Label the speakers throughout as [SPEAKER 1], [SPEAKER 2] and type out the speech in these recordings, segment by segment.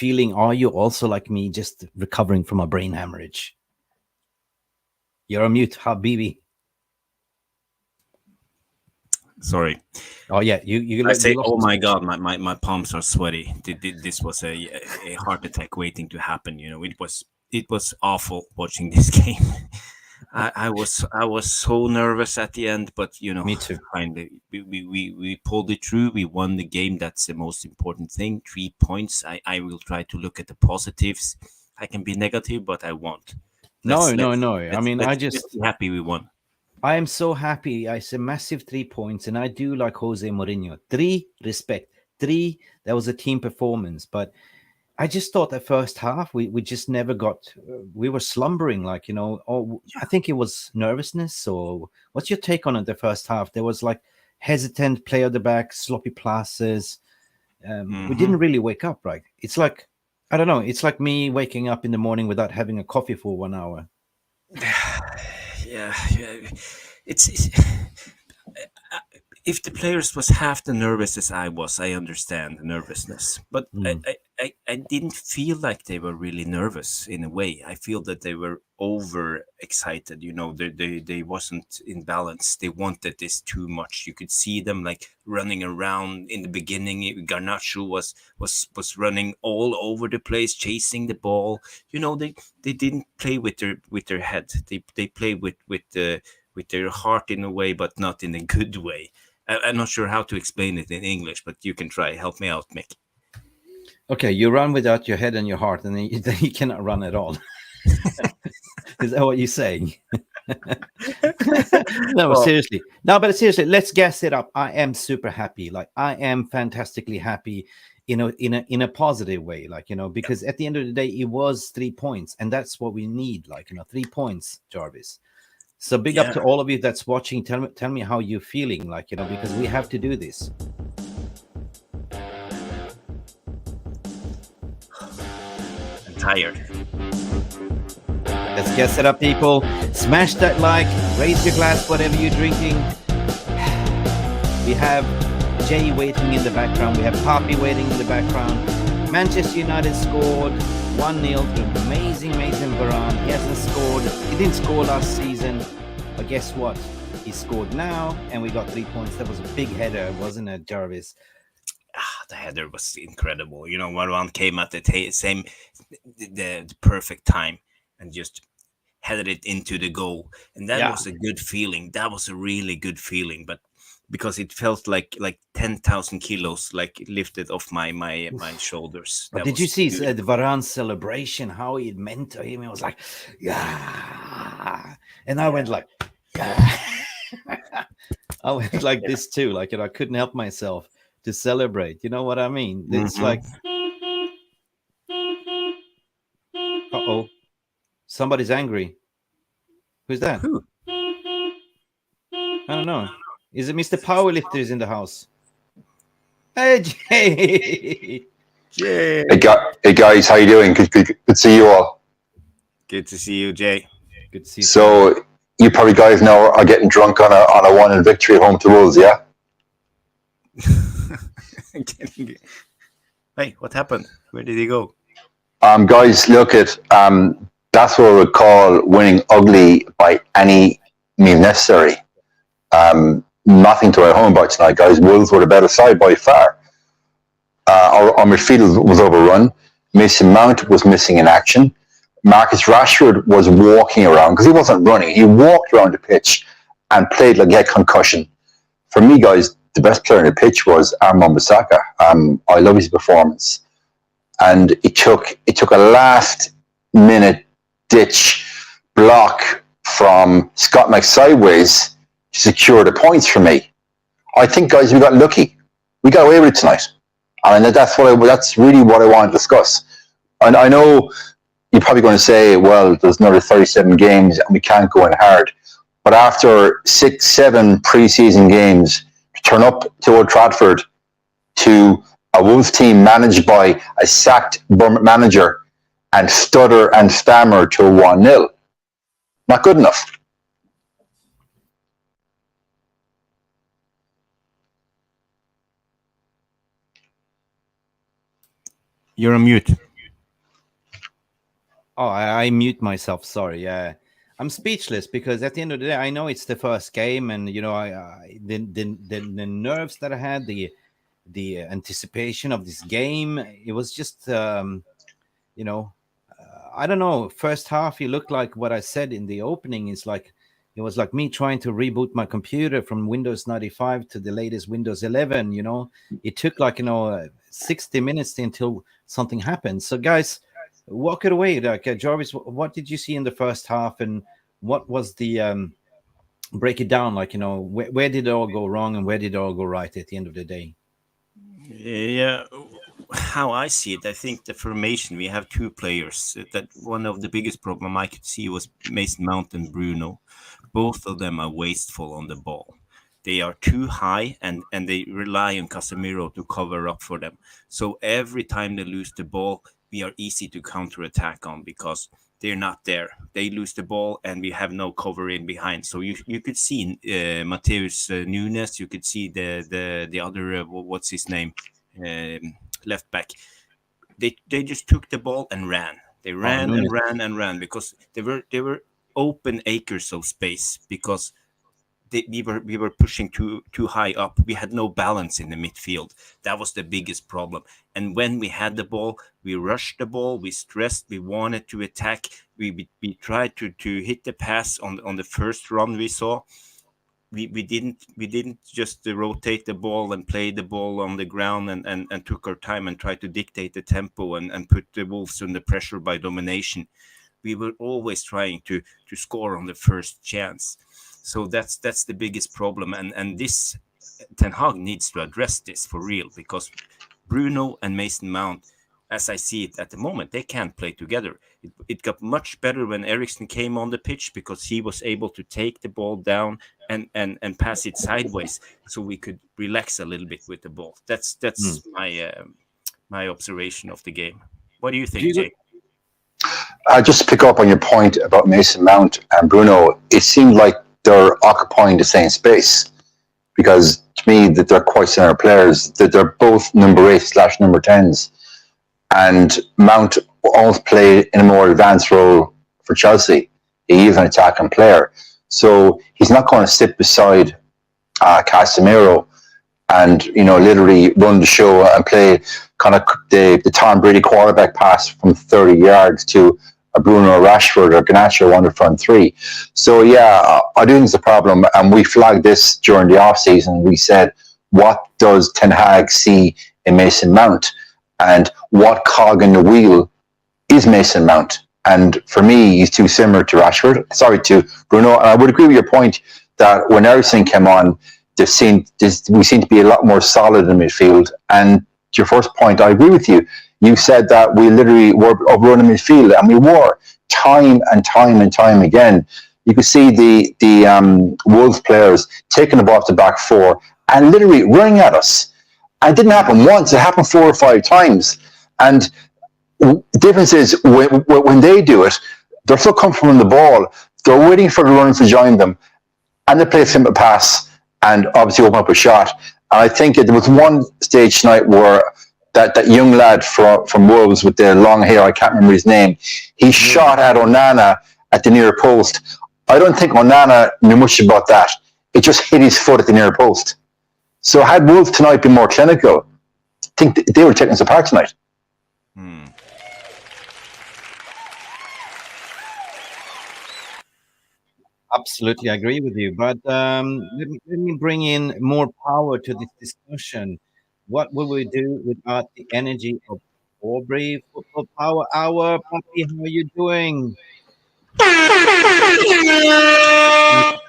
[SPEAKER 1] feeling? Are you also like me, just recovering from a brain hemorrhage? You're on mute, Habibi.
[SPEAKER 2] Sorry.
[SPEAKER 1] Oh yeah, you
[SPEAKER 2] I say,
[SPEAKER 1] lost
[SPEAKER 2] oh
[SPEAKER 1] the
[SPEAKER 2] my
[SPEAKER 1] speech.
[SPEAKER 2] God, my palms are sweaty. This was a heart attack waiting to happen. It was awful watching this game. I was so nervous at the end, but
[SPEAKER 1] Me too.
[SPEAKER 2] finally we pulled it through. We won the game. That's the most important thing. 3 points. I will try to look at the positives. I can be negative, but I won't.
[SPEAKER 1] No,
[SPEAKER 2] Let's
[SPEAKER 1] no,
[SPEAKER 2] let's
[SPEAKER 1] no. I
[SPEAKER 2] let's
[SPEAKER 1] mean,
[SPEAKER 2] let's, let's be happy we won.
[SPEAKER 1] I am so happy. It's a massive 3 points, and I do like Jose Mourinho. Respect. That was a team performance. But I just thought that first half, we just never got, we were slumbering, like, I think it was nervousness. Or what's your take on it, the first half? There was like hesitant play at the back, sloppy passes. We didn't really wake up, right? It's like, I don't know. It's like me waking up in the morning without having a coffee for 1 hour.
[SPEAKER 2] Yeah, it's if the players was half the nervous as I was, I understand the nervousness, but I didn't feel like they were really nervous in a way. I feel that they were over excited. They wasn't in balance. They wanted this too much. You could see them like running around in the beginning. Garnacho was running all over the place, chasing the ball. They didn't play with their head. They play with their heart in a way, but not in a good way. I'm not sure how to explain it in English, but you can try. Help me out, Mick.
[SPEAKER 1] Okay, you run without your head and your heart, and then you cannot run at all. Is that what you're saying? No,
[SPEAKER 2] Well,
[SPEAKER 1] seriously. No, but seriously, let's gas it up. I am super happy. Like, I am fantastically happy, in a positive way. Like, because at the end of the day, it was 3 points, and that's what we need. Like, 3 points, Jarvis. So big up to
[SPEAKER 2] yeah.
[SPEAKER 1] all of you that's watching. Tell me how you're feeling, like, because we have to do this.
[SPEAKER 2] I'm tired.
[SPEAKER 1] Let's gas it up, people. Smash that like, raise your glass, whatever you're drinking. We have Jay waiting in the background. We have Papi waiting in the background. Manchester United scored 1-0 to amazing Varane. He hasn't scored. He didn't score last season. But guess what? He scored now, and we got 3 points. That was a big header, wasn't it, Jarvis?
[SPEAKER 2] The header was incredible. Varane came at the perfect time and just headed it into the goal, and that was a good feeling. That was a really good feeling, but because it felt like 10,000 kilos like lifted off my shoulders.
[SPEAKER 1] But did you see the Varane's celebration? How it meant to him? It was like, yeah, and I went like, yeah. I went like this too. Like, I couldn't help myself to celebrate. You know what I mean? It's like, uh-oh, somebody's angry. Who's that?
[SPEAKER 2] Who?
[SPEAKER 1] I don't know. Is it Mr. Powerlifter is in the house? Hey, Jay.
[SPEAKER 2] Jay.
[SPEAKER 3] Hey guys, how you doing? Good to see you all.
[SPEAKER 2] Good to see you, Jay.
[SPEAKER 1] Good to see you.
[SPEAKER 3] So you probably guys now are getting drunk on a 1-0 victory at home to Wolves, yeah?
[SPEAKER 2] Hey, what happened? Where did he go?
[SPEAKER 3] Guys, look at that's what I would call winning ugly by any means necessary. Nothing to write home about tonight, guys. Wolves were the better side by far. Our midfield was overrun. Mason Mount was missing in action. Marcus Rashford was walking around because he wasn't running. He walked around the pitch and played like he had concussion. For me, guys, the best player on the pitch was Armand Bissaka. I love his performance. And it took a last-minute ditch block from Scott McSideways to secure the points for me. I think, guys, we got lucky. We got away with it tonight. I mean, that's really what I want to discuss. And I know you're probably going to say, well, there's another 37 games and we can't go in hard. But after 6-7 preseason games, to turn up to Old Trafford to a Wolves team managed by a sacked Bournemouth manager and stutter and stammer to a 1-0, not good enough.
[SPEAKER 2] You're on mute.
[SPEAKER 1] Oh, I mute myself. Sorry. Yeah, I'm speechless because at the end of the day, I know it's the first game, and the nerves that I had, the anticipation of this game, it was just you know, I don't know. First half, you looked like what I said in the opening. Is like it was like me trying to reboot my computer from Windows 95 to the latest Windows 11. It took like 60 minutes until something happened. So, guys, walk it away. Like Jarvis, what did you see in the first half, and what was the break it down? Like where did it all go wrong, and where did it all go right at the end of the day?
[SPEAKER 2] Yeah, how I see it, I think the formation, we have two players. That one of the biggest problem I could see was Mason Mount and Bruno. Both of them are wasteful on the ball. They are too high, and they rely on Casemiro to cover up for them. So every time they lose the ball, we are easy to counterattack on because they're not there. They lose the ball, and we have no cover in behind. So you could see Mateus Nunes. You could see the other what's his name, left back. They just took the ball and ran. They
[SPEAKER 1] Oh,
[SPEAKER 2] ran and
[SPEAKER 1] Nunes.
[SPEAKER 2] ran and ran because they were open acres of space because we were pushing too high up. We had no balance in the midfield. That was the biggest problem. And when we had the ball, we rushed the ball. We stressed. We wanted to attack. We tried to hit the pass on the first run we saw. We didn't just rotate the ball and play the ball on the ground and took our time and tried to dictate the tempo and put the Wolves under pressure by domination. We were always trying to score on the first chance. So that's the biggest problem, and this Ten Hag needs to address this for real because Bruno and Mason Mount, as I see it at the moment, they can't play together. It got much better when Eriksen came on the pitch because he was able to take the ball down and pass it sideways, so we could relax a little bit with the ball. That's my observation of the game. What do you
[SPEAKER 1] Do
[SPEAKER 2] think,
[SPEAKER 1] you
[SPEAKER 2] Jay?
[SPEAKER 3] Just to pick up on your point about Mason Mount and Bruno, it seemed like they're occupying the same space because to me that they're quite similar players. That they're both number 8/number 10s, and Mount almost played in a more advanced role for Chelsea. He is an attacking player, so he's not going to sit beside Casemiro and literally run the show and play kind of the Tom Brady quarterback pass from 30 yards to a Bruno Rashford or Garnacho on the front three. So yeah, I do think it's a problem, and we flagged this during the off season. We said, what does Ten Hag see in Mason Mount, and what cog in the wheel is Mason Mount? And for me, he's too similar to to Bruno. And I would agree with your point that when Eriksen came on, we seem to be a lot more solid in midfield. And to your first point, I agree with you. You said that we literally were overrunning midfield, and we were time and time again. You could see the Wolves players taking the ball off the back four and literally running at us. And it didn't happen once; it happened 4 or 5 times. And the difference is when they do it, they're so comfortable in the ball, they're waiting for the runners to join them, and they play a simple pass and obviously open up a shot. And I think there was one stage tonight where that young lad from Wolves with the long hair, I can't remember his name, he shot at Onana at the near post. I don't think Onana knew much about that. It just hit his foot at the near post. So had Wolves tonight been more clinical, I think they were taking us apart tonight.
[SPEAKER 1] Absolutely, I agree with you. But let me bring in more power to this discussion. What will we do without the energy of Aubrey Football Power Hour? Puppy, how are you doing?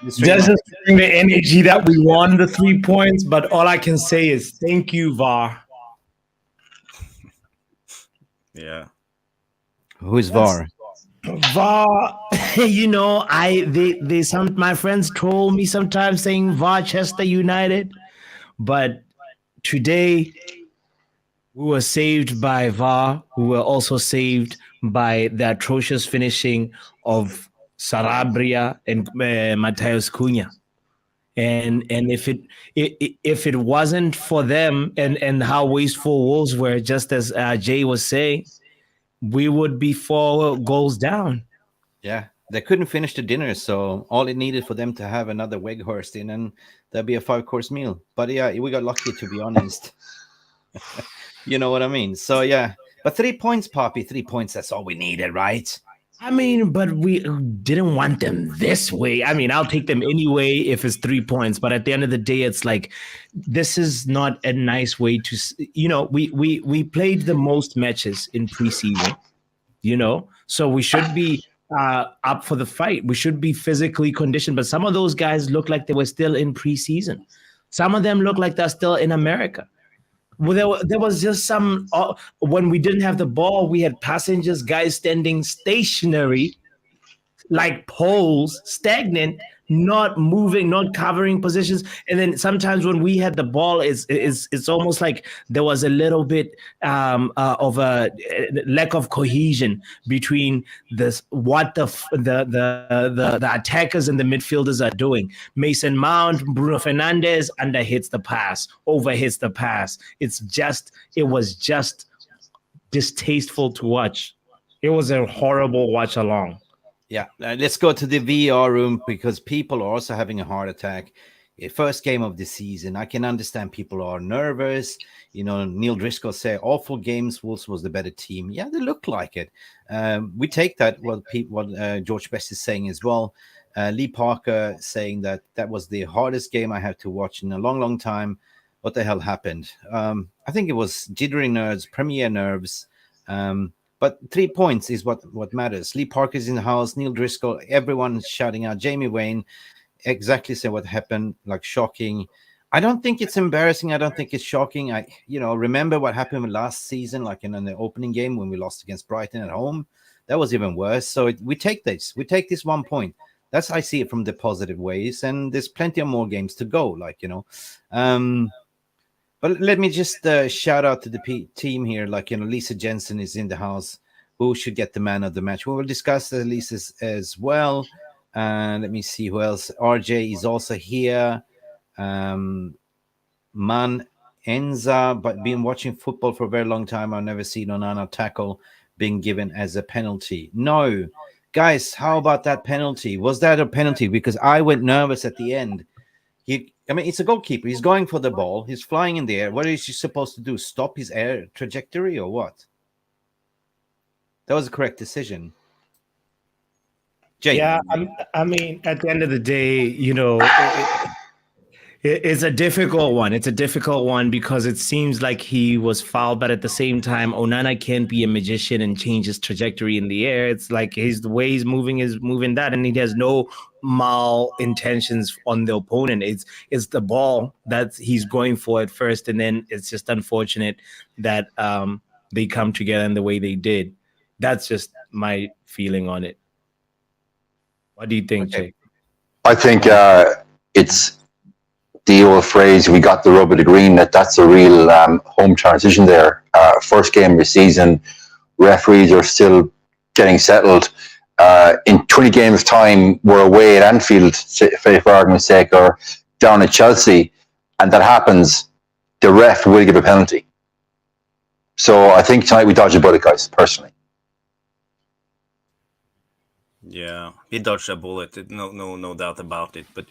[SPEAKER 4] Just showing the energy that we won the 3 points, but all I can say is thank you, VAR.
[SPEAKER 2] Yeah.
[SPEAKER 1] Who's VAR?
[SPEAKER 4] VAR, my friends troll me sometimes saying Varchester United, but today we were saved by VAR. We were also saved by the atrocious finishing of Sarabria and Mateus Cunha. And if it wasn't for them and how wasteful Wolves were, just as Jay was saying, we would be 4 goals down.
[SPEAKER 1] Yeah, they couldn't finish the dinner, so all it needed for them to have another Weghorst in, and that'd be a 5 course meal. But yeah, we got lucky, to be honest. You know what I mean? So yeah, but 3 points, Poppy, 3 points. That's all we needed, right?
[SPEAKER 4] I mean, but we didn't want them this way. I mean, I'll take them anyway if it's 3 points. But at the end of the day, it's like this is not a nice way to. We played the most matches in preseason. So we should be up for the fight. We should be physically conditioned. But some of those guys look like they were still in preseason. Some of them look like they're still in America. Well, there was just some when we didn't have the ball, we had passengers, guys standing stationary like poles, stagnant, not moving, not covering positions. And then sometimes when we had the ball, it's almost like there was a little bit of a lack of cohesion between this what the attackers and the midfielders are doing. Mason Mount, Bruno Fernandes underhits the pass, overhits the pass. It was just distasteful to watch. It was a horrible watch along.
[SPEAKER 1] Yeah, let's go to the VR room because people are also having a heart attack. First game of the season. I can understand people are nervous. Neil Driscoll said awful games. Wolves was the better team. Yeah, they look like it. We take that what George Best is saying as well. Lee Parker saying that was the hardest game I had to watch in a long, long time. What the hell happened? I think it was jittery nerves, Premier nerves. But 3 points is what matters. Lee Parker's in the house, Neil Driscoll, everyone shouting out, Jamie Wayne, exactly say what happened, like shocking. I don't think it's embarrassing. I don't think it's shocking. I remember what happened last season, like in the opening game when we lost against Brighton at home. That was even worse. So we take this. We take this 1 point. That's I see it from the positive ways, and there's plenty of more games to go. But let me just shout out to the team here. Lisa Jensen is in the house. Who should get the man of the match? We will discuss the Lisa's as well. Let me see who else. RJ is also here. Man Enza, but been watching football for a very long time. I've never seen Onana tackle being given as a penalty. No. Guys, how about that penalty? Was that a penalty? Because I went nervous at the end. It's a goalkeeper. He's going for the ball. He's flying in the air. What is he supposed to do? Stop his air trajectory or what? That was a correct decision. Jay.
[SPEAKER 4] Yeah, I mean, at the end of the day, it's a difficult one. It's a difficult one because it seems like he was fouled, but at the same time, Onana can't be a magician and change his trajectory in the air. It's like the way he's moving is moving that, and he has no mal intentions on the opponent. It's the ball that he's going for at first, and then it's just unfortunate that they come together in the way they did. That's just my feeling on it. What do you think, Jake?
[SPEAKER 3] I think it's the old phrase, we got the rub of the green, that's a real home transition there. First game of the season, referees are still getting settled. In 20 games' time, we're away at Anfield, for argument's sake, or down at Chelsea, and that happens, the ref will give a penalty. So I think tonight we dodged a bullet, guys, personally.
[SPEAKER 2] Yeah, we dodged a bullet. No doubt about it. But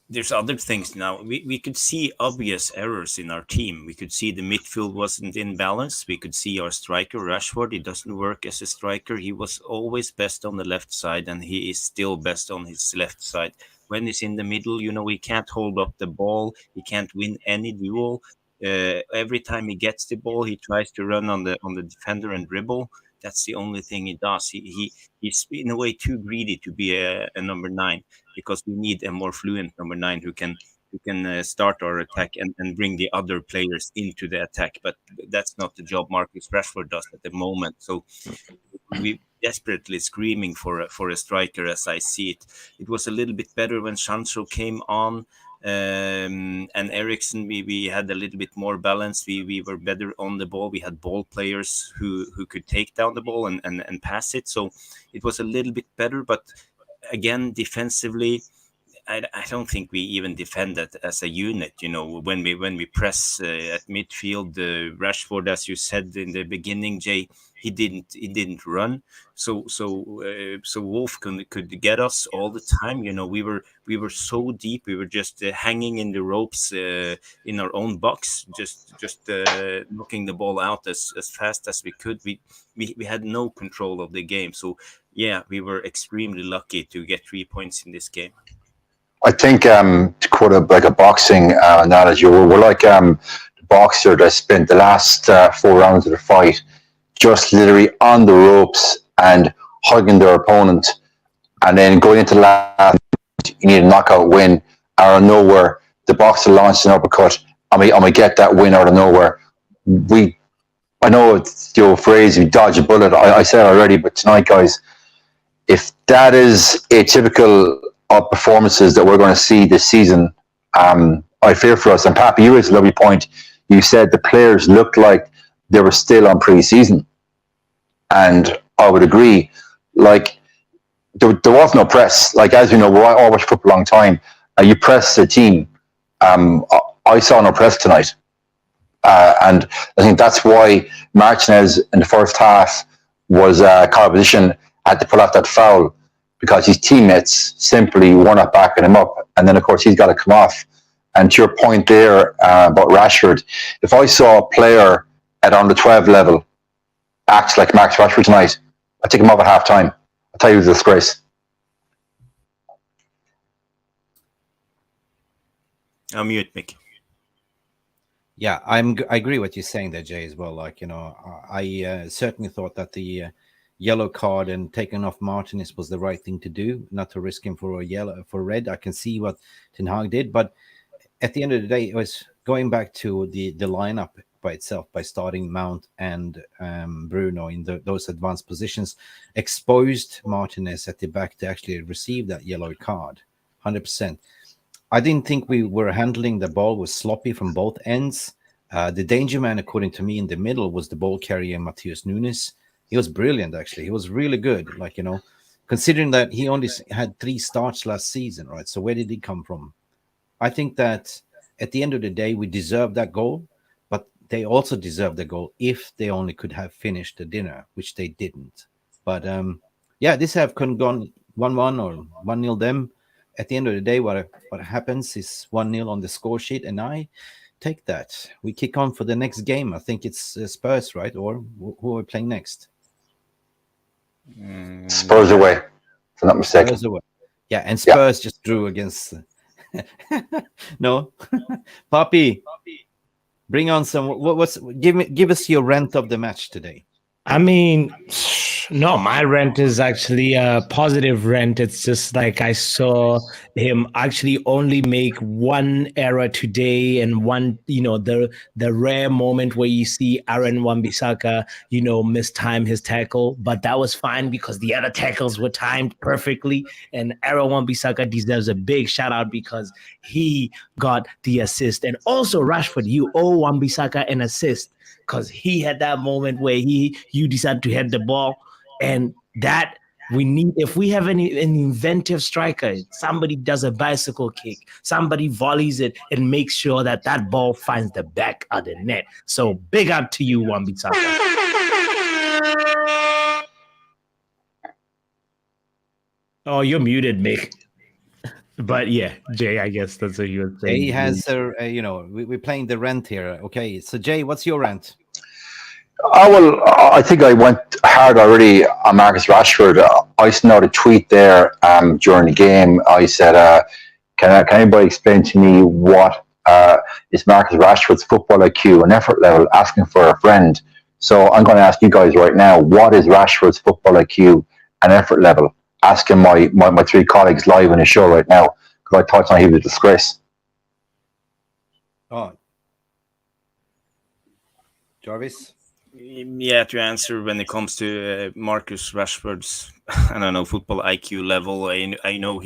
[SPEAKER 2] there's other things now. We could see obvious errors in our team. We could see the midfield wasn't in balance. We could see our striker, Rashford, he doesn't work as a striker. He was always best on the left side, and he is still best on his left side. When he's in the middle, he can't hold up the ball. He can't win any duel. Every time he gets the ball, he tries to run on the defender and dribble. That's the only thing he does. He's in a way too greedy to be a number 9, because we need a more fluent number 9 who can start our attack and bring the other players into the attack. But that's not the job Marcus Rashford does at the moment. So we desperately screaming for a striker, as I see it. It was a little bit better when Sancho came on. And Ericsson, we had a little bit more balance. We were better on the ball. We had ball players who could take down the ball and pass it. So it was a little bit better. But again, defensively, I don't think we even defend that as a unit. When we press at midfield, Rashford, as you said in the beginning, Jay, he didn't run. So Wolf could get us all the time. We were so deep. We were just hanging in the ropes in our own box, just knocking the ball out as fast as we could. We had no control of the game. So yeah, we were extremely lucky to get 3 points in this game.
[SPEAKER 3] I think to quote like a boxing analogy, we're like the boxer that spent the last 4 rounds of the fight just literally on the ropes and hugging their opponent, and then going into the last, you need a knockout win out of nowhere. The boxer launched an uppercut, and we get that win out of nowhere. I know it's the old phrase, you dodge a bullet. I said it already, but tonight, guys, if that is a typical of performances that we're going to see this season, I fear for us. And Pappy, you raised a lovely point. You said the players looked like they were still on pre-season, and I would agree. Like there was no press. Like, as we know, we're all watched football a long time. You press the team. I saw no press tonight, and I think that's why Martinez in the first half was caught position, had to pull off that foul, because his teammates simply were not backing him up. And then, of course, he's got to come off. And to your point there about Rashford, if I saw a player at under 12 level act like Max Rashford tonight, I'd take him off at half time. I'll tell you, it was a disgrace.
[SPEAKER 2] I'm mute, Mick.
[SPEAKER 1] Yeah, I agree what you're saying there, Jay, as well. Like, I certainly thought that the yellow card and taking off Martinez was the right thing to do, not to risk him for red. I can see what Ten Hag did, but at the end of the day, it was going back to the lineup by itself, by starting Mount and Bruno in those advanced positions, exposed Martinez at the back to actually receive that yellow card, 100%. I didn't think we were handling the ball was sloppy from both ends. The danger man, according to me, in the middle was the ball carrier Matheus Nunes. He was brilliant, actually. He was really good. Like, considering that he only had 3 starts last season, right? So where did he come from? I think that at the end of the day, we deserved that goal, but they also deserved the goal if they only could have finished the dinner, which they didn't. But yeah, this have couldn't gone 1-1 or 1-0 them. At the end of the day, what happens is 1-0 on the score sheet, and I take that. We kick on for the next game. I think it's Spurs, right? Or who are we playing next?
[SPEAKER 3] Spurs away, if I'm not mistaken.
[SPEAKER 1] Spurs away. Yeah, and Spurs just drew against. No, Poppy, bring on some. Give us your rant of the match today.
[SPEAKER 4] I mean, no, my rent is actually a positive rent. It's just like I saw him actually only make one error today, and one, the rare moment where you see Aaron Wan-Bissaka, mistime his tackle, but that was fine because the other tackles were timed perfectly, and Aaron Wan-Bissaka deserves a big shout out because he got the assist. And also Rashford, you owe Wan-Bissaka an assist, because he had that moment where you decided to head the ball, and that we need. If we have an inventive striker, somebody does a bicycle kick, somebody volleys it, and makes sure that ball finds the back of the net. So big up to you, Wan-Bissaka. Oh, you're muted, Mick. But yeah, Jay, I guess that's what you were saying.
[SPEAKER 1] Jay has we're playing the rant here. Okay, so Jay, what's your rant?
[SPEAKER 3] Well, I think I went hard already on Marcus Rashford. I sent out a tweet there during the game. I said, can anybody explain to me what is Marcus Rashford's football IQ and effort level, asking for a friend? So I'm going to ask you guys right now, what is Rashford's football IQ and effort level? Asking my 3 colleagues live on the show right now, because I thought tonight he was a disgrace.
[SPEAKER 1] Oh, Jarvis?
[SPEAKER 2] Yeah, to answer when it comes to Marcus Rashford's, I don't know, football IQ level, I know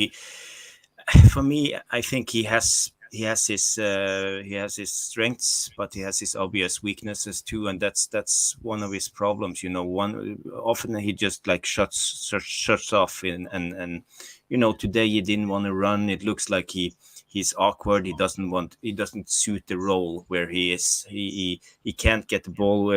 [SPEAKER 2] for me, I think he has his strengths, but he has his obvious weaknesses too, and that's one of his problems. Often he just like shuts off, and today he didn't want to run. It looks like he he's awkward. He doesn't suit the role where he is. He can't get the ball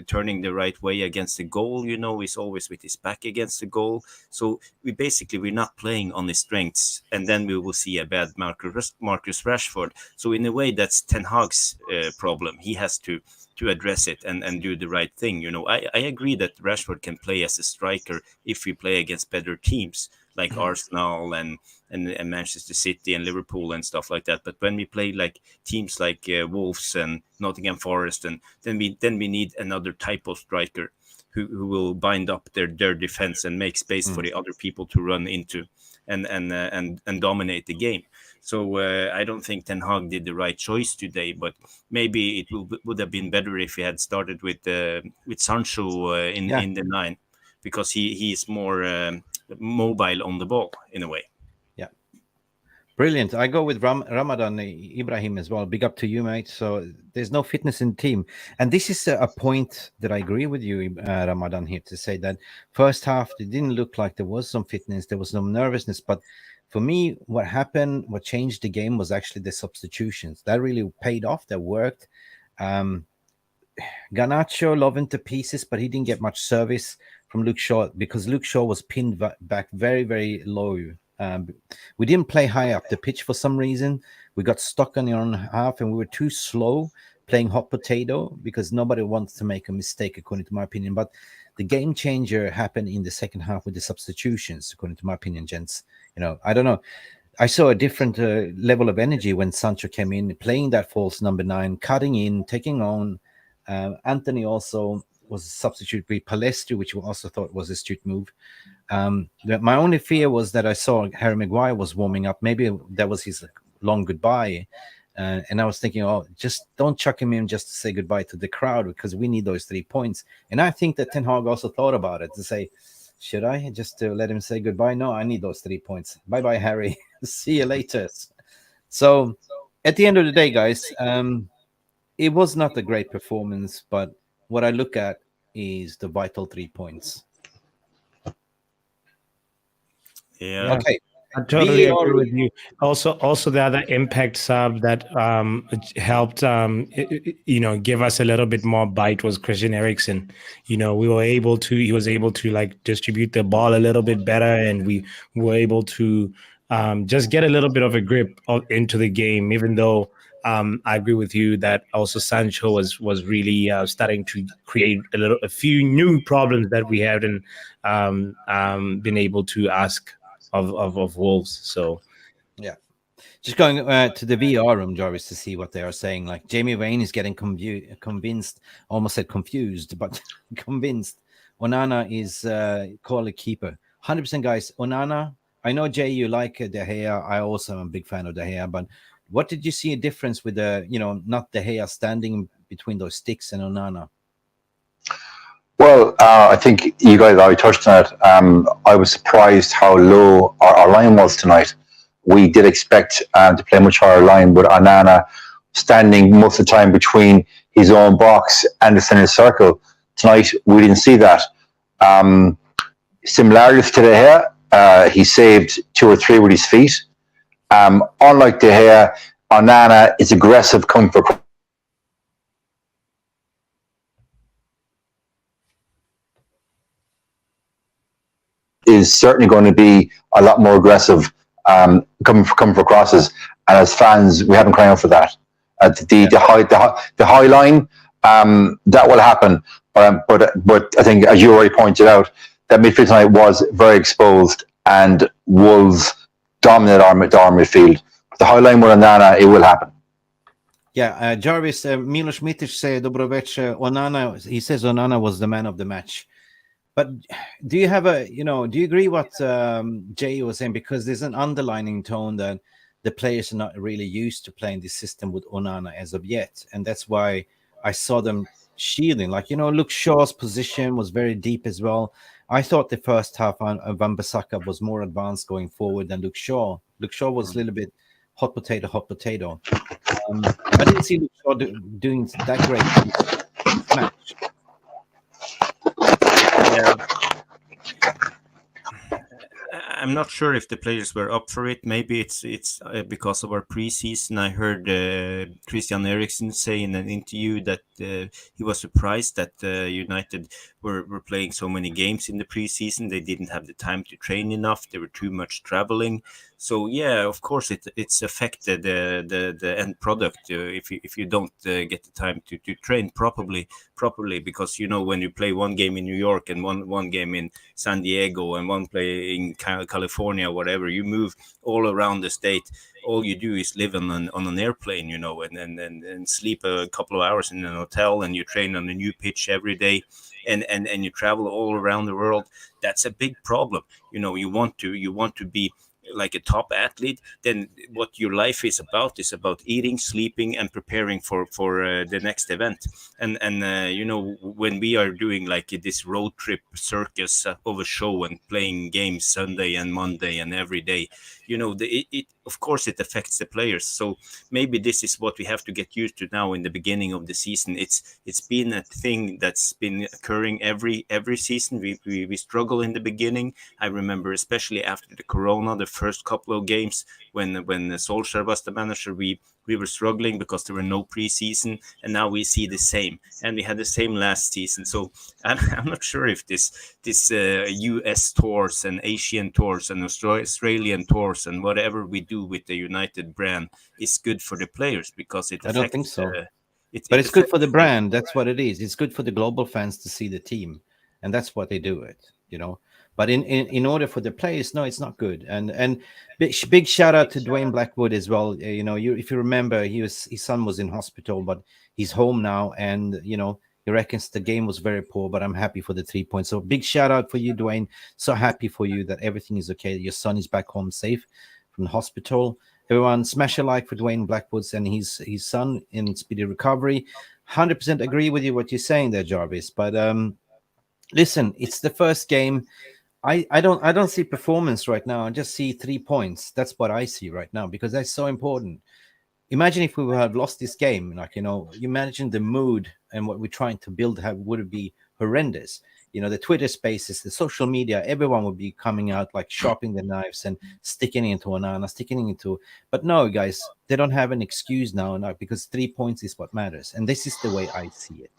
[SPEAKER 2] turning the right way against the goal. He's always with his back against the goal. So we're not playing on his strengths, and then we will see a bad Marcus Rashford. So in a way, that's Ten Hag's problem. He has to address it and do the right thing. I agree that Rashford can play as a striker if we play against better teams like Arsenal and Manchester City and Liverpool and stuff like that. But when we play like teams like Wolves and Nottingham Forest, and then we need another type of striker who will bind up their defense and make space for the other people to run into and dominate the game. So I don't think Ten Hag did the right choice today, but maybe it would have been better if he had started with Sancho in the 9, because he is more mobile on the ball in a way.
[SPEAKER 1] Yeah, brilliant. I go with Ramadan Ibrahim as well. Big up to you, mate. So there's no fitness in the team, and this is a point that I agree with you, Ramadan, here, to say that first half it didn't look like there was some fitness, there was some nervousness, but for me, what changed the game was actually the substitutions. That really paid off. That worked. Garnacho loved him to pieces, but he didn't get much service from Luke Shaw because Luke Shaw was pinned back very, very low. We didn't play high up the pitch for some reason. We got stuck on the own half, and we were too slow playing hot potato because nobody wants to make a mistake, according to my opinion. But the game changer happened in the second half with the substitutions, according to my opinion, gents. I don't know. I saw a different level of energy when Sancho came in, playing that false number 9, cutting in, taking on. Anthony also was a substitute with Palestri, which we also thought was a astute move. My only fear was that I saw Harry Maguire was warming up. Maybe that was his long goodbye. And I was thinking, just don't chuck him in just to say goodbye to the crowd, because we need those 3 points. And I think that Ten Hag also thought about it, to say, should I just let him say goodbye? No, I need those 3 points. Bye-bye, Harry. See you later. So at the end of the day, guys, it was not a great performance, but what I look at is the vital 3 points.
[SPEAKER 2] Yeah.
[SPEAKER 1] Okay.
[SPEAKER 4] I totally agree with you. Also, the other impact sub that helped, give us a little bit more bite was Christian Eriksen. He was able to like distribute the ball a little bit better, and we were able to just get a little bit of a grip into the game. Even though I agree with you that also Sancho was really starting to create a few new problems that we hadn't been able to ask of Wolves. So
[SPEAKER 1] yeah, just going to the VR room, Jarvis, to see what they are saying. Like Jamie Vane is getting convinced, almost said confused, but convinced Onana is called a keeper. 100%, guys. Onana, I know, Jay, you like De Gea. I also am a big fan of De Gea, but what did you see a difference with not De Gea standing between those sticks and Onana?
[SPEAKER 3] Well, I think you guys already touched on it. I was surprised how low our line was tonight. We did expect to play a much higher line, but Onana standing most of the time between his own box and the centre circle. Tonight, we didn't see that. Similarities to De Gea, he saved 2 or 3 with his feet. Unlike De Gea, Onana is aggressive, coming for is certainly going to be a lot more aggressive coming for crosses, and as fans, we haven't cried out for that. The high line, that will happen, but I think, as you already pointed out, that midfield tonight was very exposed, and Wolves dominate our midfield. But the high line with Onana, it will happen.
[SPEAKER 1] Yeah, Jarvis, Milos Mitic said, Onana, he says Onana was the man of the match. But do you have do you agree what Jay was saying? Because there's an underlining tone that the players are not really used to playing this system with Onana as of yet. And that's why I saw them shielding. Like, Luke Shaw's position was very deep as well. I thought the first half on Wan-Bissaka was more advanced going forward than Luke Shaw. Luke Shaw was a little bit hot potato. I didn't see Luke Shaw doing that great in this match.
[SPEAKER 2] Yeah. I'm not sure if the players were up for it. Maybe it's because of our preseason. I heard Christian Eriksen say in an interview that he was surprised that United were playing so many games in the preseason. They didn't have the time to train enough. They were too much traveling. So yeah, of course it's affected the end product if you don't get the time to train properly, because when you play one game in New York and one game in San Diego and one play in California, whatever, you move all around the state. All you do is live on an airplane, and sleep a couple of hours in an hotel, and you train on a new pitch every day, and you travel all around the world. That's a big problem. You want to be like a top athlete. Then what your life is about eating, sleeping, and preparing for the next event. And when we are doing like this road trip circus of a show and playing games Sunday and Monday and every day, it of course it affects the players. So maybe this is what we have to get used to now in the beginning of the season. It's been a thing that's been occurring every season. We struggle in the beginning. I remember especially after the Corona, the first couple of games when Solskjaer was the manager, we were struggling because there were no preseason, and now we see the same, and we had the same last season. So I'm not sure if this US tours and Asian tours and Australian tours and whatever we do with the United brand is good for the players, because it
[SPEAKER 1] I
[SPEAKER 2] affects,
[SPEAKER 1] don't think so.
[SPEAKER 2] But
[SPEAKER 1] it's good for the brand. That's what it is. It's good for the global fans to see the team, and that's what they do it. But in order for the players, no, it's not good. And big shout out to Dwayne Blackwood as well. If you remember, his son was in hospital, but he's home now, and he reckons the game was very poor. But I'm happy for the 3 points. So big shout out for you, Dwayne. So happy for you that everything is okay. Your son is back home safe from the hospital. Everyone, smash a like for Dwayne Blackwoods and his son in speedy recovery. 100% agree with you what you're saying there, Jarvis. But listen, it's the first game. I don't see performance right now. I just see 3 points. That's what I see right now, because that's so important. Imagine if we would have lost this game. You imagine the mood and what we're trying to build would be horrendous. The Twitter spaces, the social media, everyone would be coming out like sharpening the knives and sticking into Onana, sticking into. But no, guys, they don't have an excuse now, because 3 points is what matters, and this is the way I see it.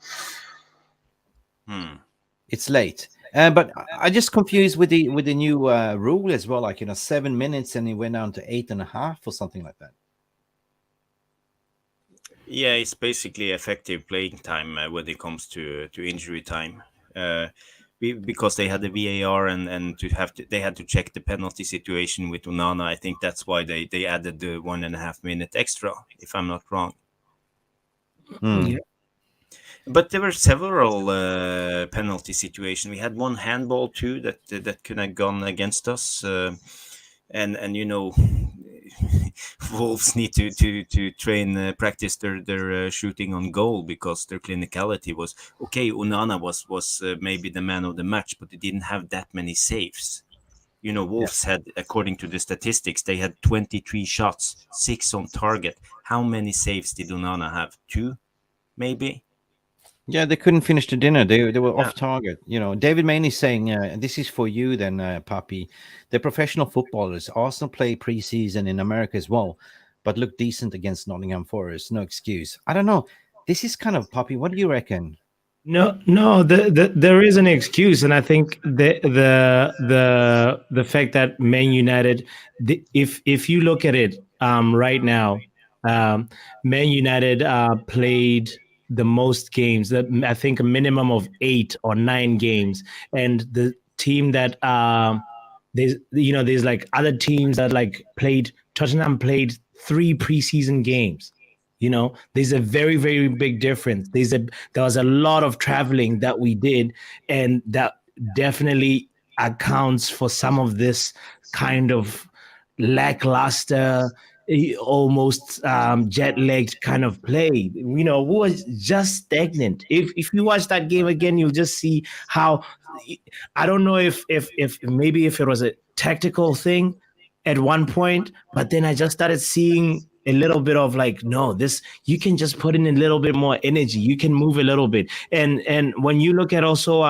[SPEAKER 1] It's late, but I just confused with the new rule as well. 7 minutes, and it went down to 8.5 or something like that.
[SPEAKER 2] Yeah, it's basically effective playing time when it comes to injury time. Because they had the VAR and they had to check the penalty situation with Onana. I think that's why they added the 1.5 minute extra, if I'm not wrong.
[SPEAKER 4] Yeah.
[SPEAKER 2] But there were several penalty situations. We had one handball too that could have gone against us, and Wolves need to train, practice their shooting on goal, because their clinicality was okay. Onana was maybe the man of the match, but they didn't have that many saves. Wolves had, according to the statistics, they had 23 shots, 6 on target. How many saves did Onana have? 2, maybe.
[SPEAKER 1] Yeah, they couldn't finish the dinner. They were off target. David Maney saying, and this is for you then, Papi. They're professional footballers. Arsenal play preseason in America as well, but look decent against Nottingham Forest. No excuse. I don't know. This is kind of, Papi, what do you reckon?
[SPEAKER 4] No. There is an excuse, and I think the fact that Man United, if you look at it right now, Man United played the most games. That I think a minimum of 8 or 9 games, and the team that there's like other teams that like played. Tottenham played 3 preseason games. There's a very, very big difference. There was a lot of traveling that we did, and that definitely accounts for some of this kind of lackluster, almost jet-lagged kind of play. We was just stagnant. If you watch that game again, you'll just see how, I don't know if maybe if it was a tactical thing at one point, but then I just started seeing a little bit of like, no, this, you can just put in a little bit more energy. You can move a little bit. And when you look at also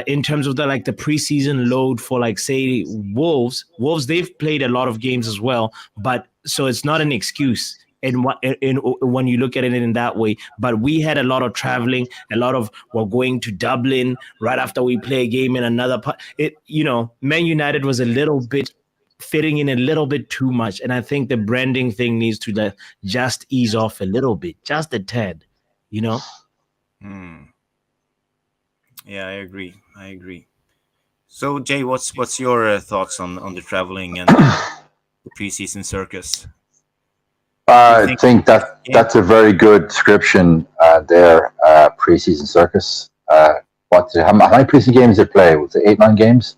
[SPEAKER 4] in terms of the preseason load for like say Wolves they've played a lot of games as well, but so it's not an excuse in what in when you look at it in that way. But we had a lot of traveling, a lot of we're going to Dublin right after we play a game in another part. Man United was a little bit fitting in a little bit too much, and I think the branding thing needs to just ease off a little bit, just a tad, you know.
[SPEAKER 2] Yeah, I agree. I agree. So, Jay, what's your thoughts on the traveling and the preseason circus? Do you
[SPEAKER 3] I
[SPEAKER 2] think?
[SPEAKER 3] think that
[SPEAKER 2] Yeah.
[SPEAKER 3] that's a very good description there. Preseason circus. How many preseason games did they play? Was it 8, 9 games?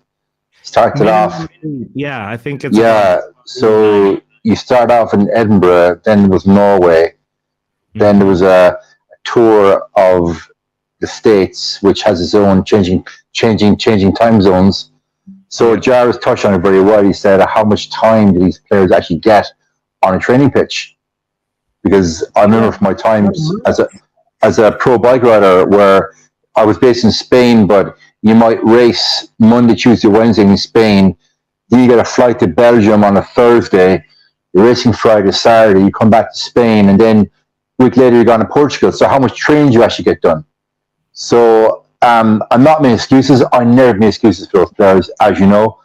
[SPEAKER 3] Started off,
[SPEAKER 4] Yeah, I think it's about
[SPEAKER 3] yeah.
[SPEAKER 4] 9.
[SPEAKER 3] So you start off in Edinburgh, then there was Norway, then there
[SPEAKER 4] Mhm.
[SPEAKER 3] was a tour of the States, which has its own changing time zones. So
[SPEAKER 4] Yeah.
[SPEAKER 3] Jarvis touched on it very well. He said, how much time do these players actually get on a training pitch? Because I remember from my times as a pro bike rider, where I was based in Spain, but you might race Monday, Tuesday, Wednesday in Spain. Then you get a flight to Belgium on a Thursday. You're racing Friday, Saturday. You come back to Spain, and then a week later you're gone to Portugal. So how much training do you actually get done? So I'm not making excuses. I never make excuses for those players, as you know.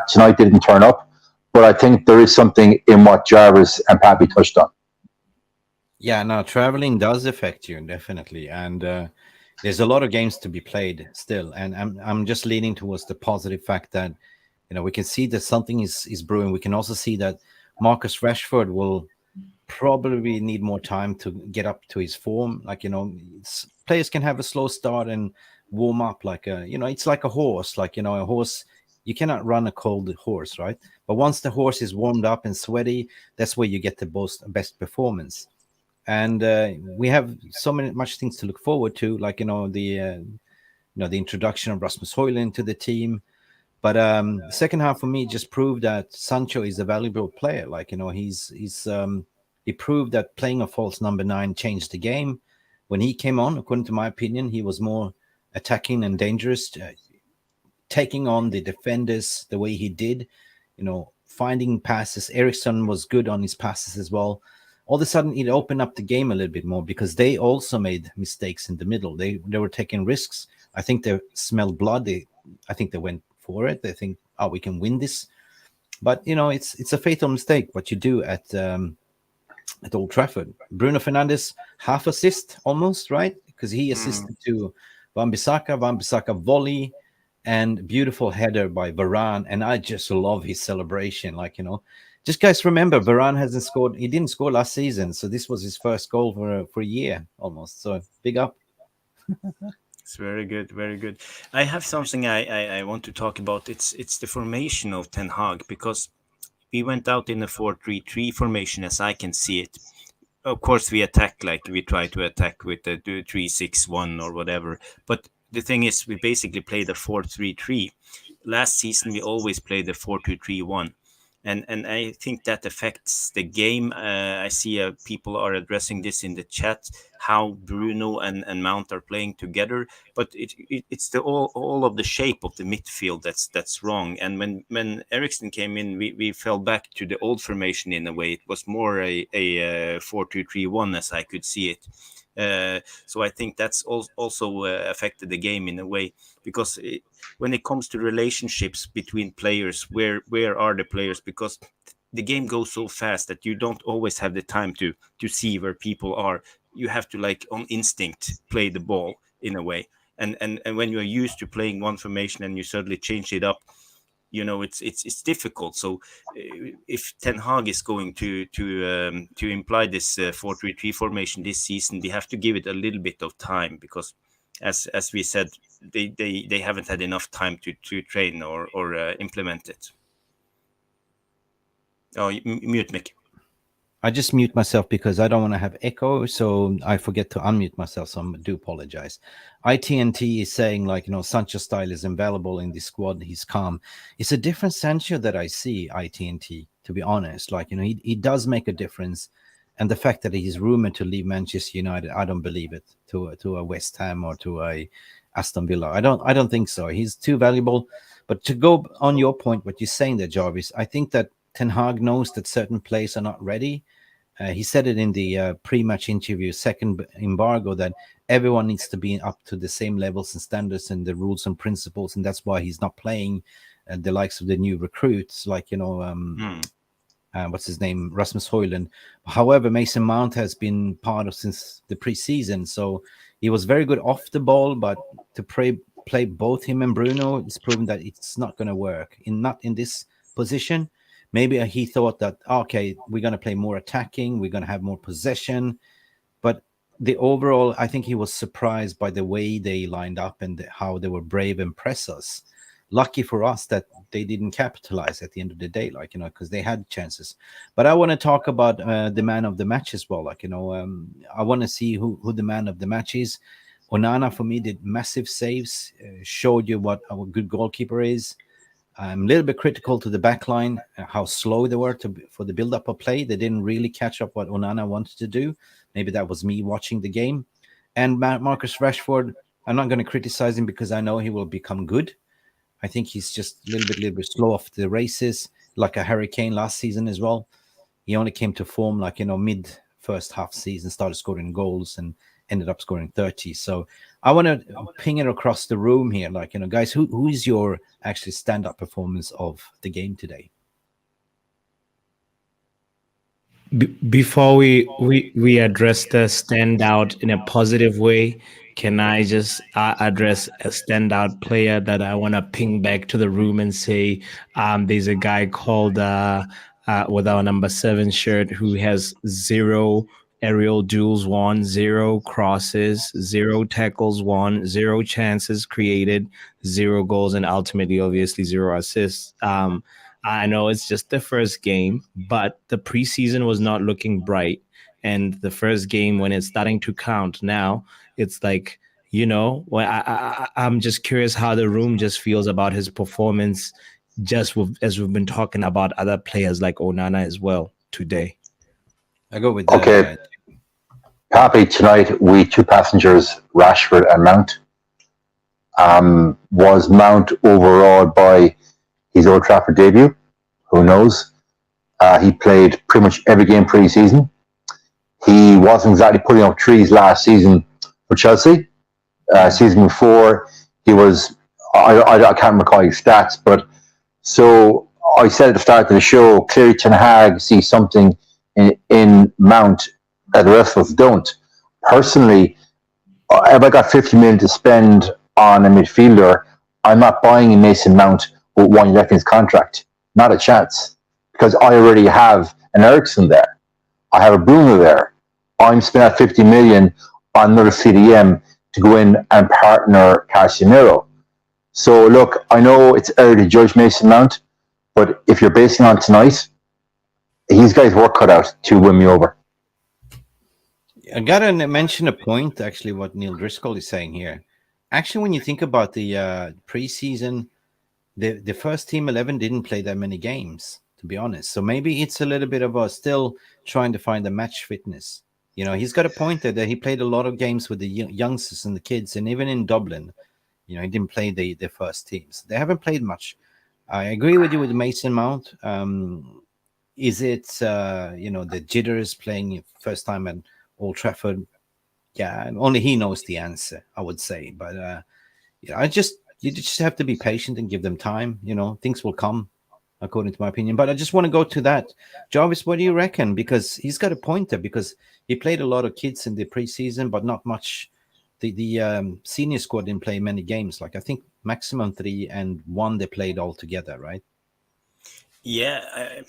[SPEAKER 3] Tonight they didn't turn up, but I think there is something in what Jarvis and Pappy touched on.
[SPEAKER 1] Yeah, no, traveling does affect you definitely, and there's a lot of games to be played still, and I'm just leaning towards the positive fact that we can see that something is brewing. We can also see that Marcus Rashford will probably need more time to get up to his form. Like players can have a slow start and warm up like it's like a horse. Like a horse, you cannot run a cold horse, right? But once the horse is warmed up and sweaty, that's where you get the best performance. And we have so much things to look forward to, like the introduction of Rasmus Højlund to the team. But second half for me just proved that Sancho is a valuable player. Like he proved that playing a false number 9 changed the game. When he came on, according to my opinion, he was more attacking and dangerous, taking on the defenders the way he did. Finding passes. Ericsson was good on his passes as well. All of a sudden, it opened up the game a little bit more because they also made mistakes in the middle. They were taking risks. I think they smelled blood. I think they went for it. They think, oh, we can win this. But it's a fatal mistake what you do at Old Trafford. Bruno Fernandes half assist almost, right? Because he assisted to Wan-Bissaka volley, and beautiful header by Varane. And I just love his celebration. Just guys remember, Varane hasn't scored. He didn't score last season, so this was his first goal for a year almost. So big up.
[SPEAKER 2] It's very good, very good. I have something I want to talk about. It's the formation of Ten Hag, because we went out in a 4-3-3 formation as I can see it. Of course, we attack like we try to attack with the 3-6-1 or whatever. But the thing is, we basically played a 4-3-3. Last season, we always played the 4-2-3-1. And I think that affects the game. I see people are addressing this in the chat, how Bruno and Mount are playing together, but it's the all of the shape of the midfield that's wrong. And when Ericsson came in, we fell back to the old formation in a way. It was more a 4-2-3-1 as I could see it. So I think that's also affected the game in a way, because when it comes to relationships between players, where are the players? Because the game goes so fast that you don't always have the time to see where people are. You have to, like, on instinct, play the ball in a way. And when you're used to playing one formation and you suddenly change it up, it's difficult. So if Ten Hag is going to imply this 4-3-3 formation this season, we have to give it a little bit of time, because as we said, they haven't had enough time to train or implement it. Oh, mute Mick.
[SPEAKER 1] I just mute myself because I don't want to have echo, so I forget to unmute myself. So I do apologize. ITNT is saying, like, Sancho's style is invaluable in this squad. He's calm. It's a different Sancho that I see, ITNT, to be honest. Like, he does make a difference. And the fact that he's rumored to leave Manchester United, I don't believe it, to a West Ham or to a Aston Villa. I don't think so. He's too valuable. But to go on your point, what you're saying there, Jarvis, I think that Ten Hag knows that certain players are not ready. He said it in the pre-match interview, second embargo, that everyone needs to be up to the same levels and standards and the rules and principles, and that's why he's not playing the likes of the new recruits, like what's his name, Rasmus Højlund. However, Mason Mount has been part of since the preseason, so he was very good off the ball, but to play both him and Bruno, it's proven that it's not going to work not in this position. Maybe he thought that, okay, we're going to play more attacking, we're going to have more possession, but the overall, I think he was surprised by the way they lined up and how they were brave and press us. Lucky for us that they didn't capitalize at the end of the day, because they had chances. But I want to talk about the man of the match as well. I want to see who the man of the match is. Onana, for me, did massive saves, showed you what a good goalkeeper is. I'm a little bit critical to the back line, how slow they were for the build-up of play. They didn't really catch up what Onana wanted to do. Maybe that was me watching the game. And Marcus Rashford, I'm not going to criticize him because I know he will become good. I think he's just a little bit slow off the races, like a Harry Kane last season as well. He only came to form mid first half season, started scoring goals and ended up scoring 30. So I want to ping it across the room here. Guys, who is your actually stand-up performance of the game today?
[SPEAKER 4] Before we address the standout in a positive way, can I just address a standout player that I want to ping back to the room and say, there's a guy called with our number 7 shirt who has 0 aerial duels won, 0 crosses, 0 tackles won, 0 chances created, 0 goals, and ultimately, obviously, 0 assists. I know it's just the first game, but the preseason was not looking bright. And the first game, when it's starting to count now, it's like, when I'm just curious how the room just feels about his performance, as we've been talking about other players like Onana as well today.
[SPEAKER 1] I go with
[SPEAKER 3] okay. Happy tonight, we 2 passengers, Rashford and Mount. Was Mount overall by his Old Trafford debut? Who knows? He played pretty much every game pre-season. He wasn't exactly putting up trees last season for Chelsea. Season before, he was, I can't recall his stats, but so I said at the start of the show, clearly Ten Hag sees something in Mount that the rest of us don't. Personally, if I got 50 million to spend on a midfielder, I'm not buying a Mason Mount with 1 left in his contract. Not a chance. Because I already have an Ericsson there. I have a Bruno there. I'm spending 50 million on another CDM to go in and partner Casemiro. So look, I know it's early to judge Mason Mount, but if you're basing on tonight, he's got his work cut out to win me over.
[SPEAKER 1] I gotta mention a point, actually, what Neil Driscoll is saying here. Actually, when you think about the preseason, the first team 11 didn't play that many games, to be honest. So maybe it's a little bit of a still trying to find the match fitness. He's got a point there that he played a lot of games with the youngsters and the kids, and even in Dublin, he didn't play the first teams. They haven't played much. I agree with you with Mason Mount. Is it the jitters playing first time at Old Trafford? Yeah, only he knows the answer, I would say. But you just have to be patient and give them time. Things will come, according to my opinion. But I just want to go to that. Jarvis, what do you reckon? Because he's got a point there, because he played a lot of kids in the preseason, but not much. The senior squad didn't play many games. I think maximum 3 and 1 they played all together, right?
[SPEAKER 2] Yeah,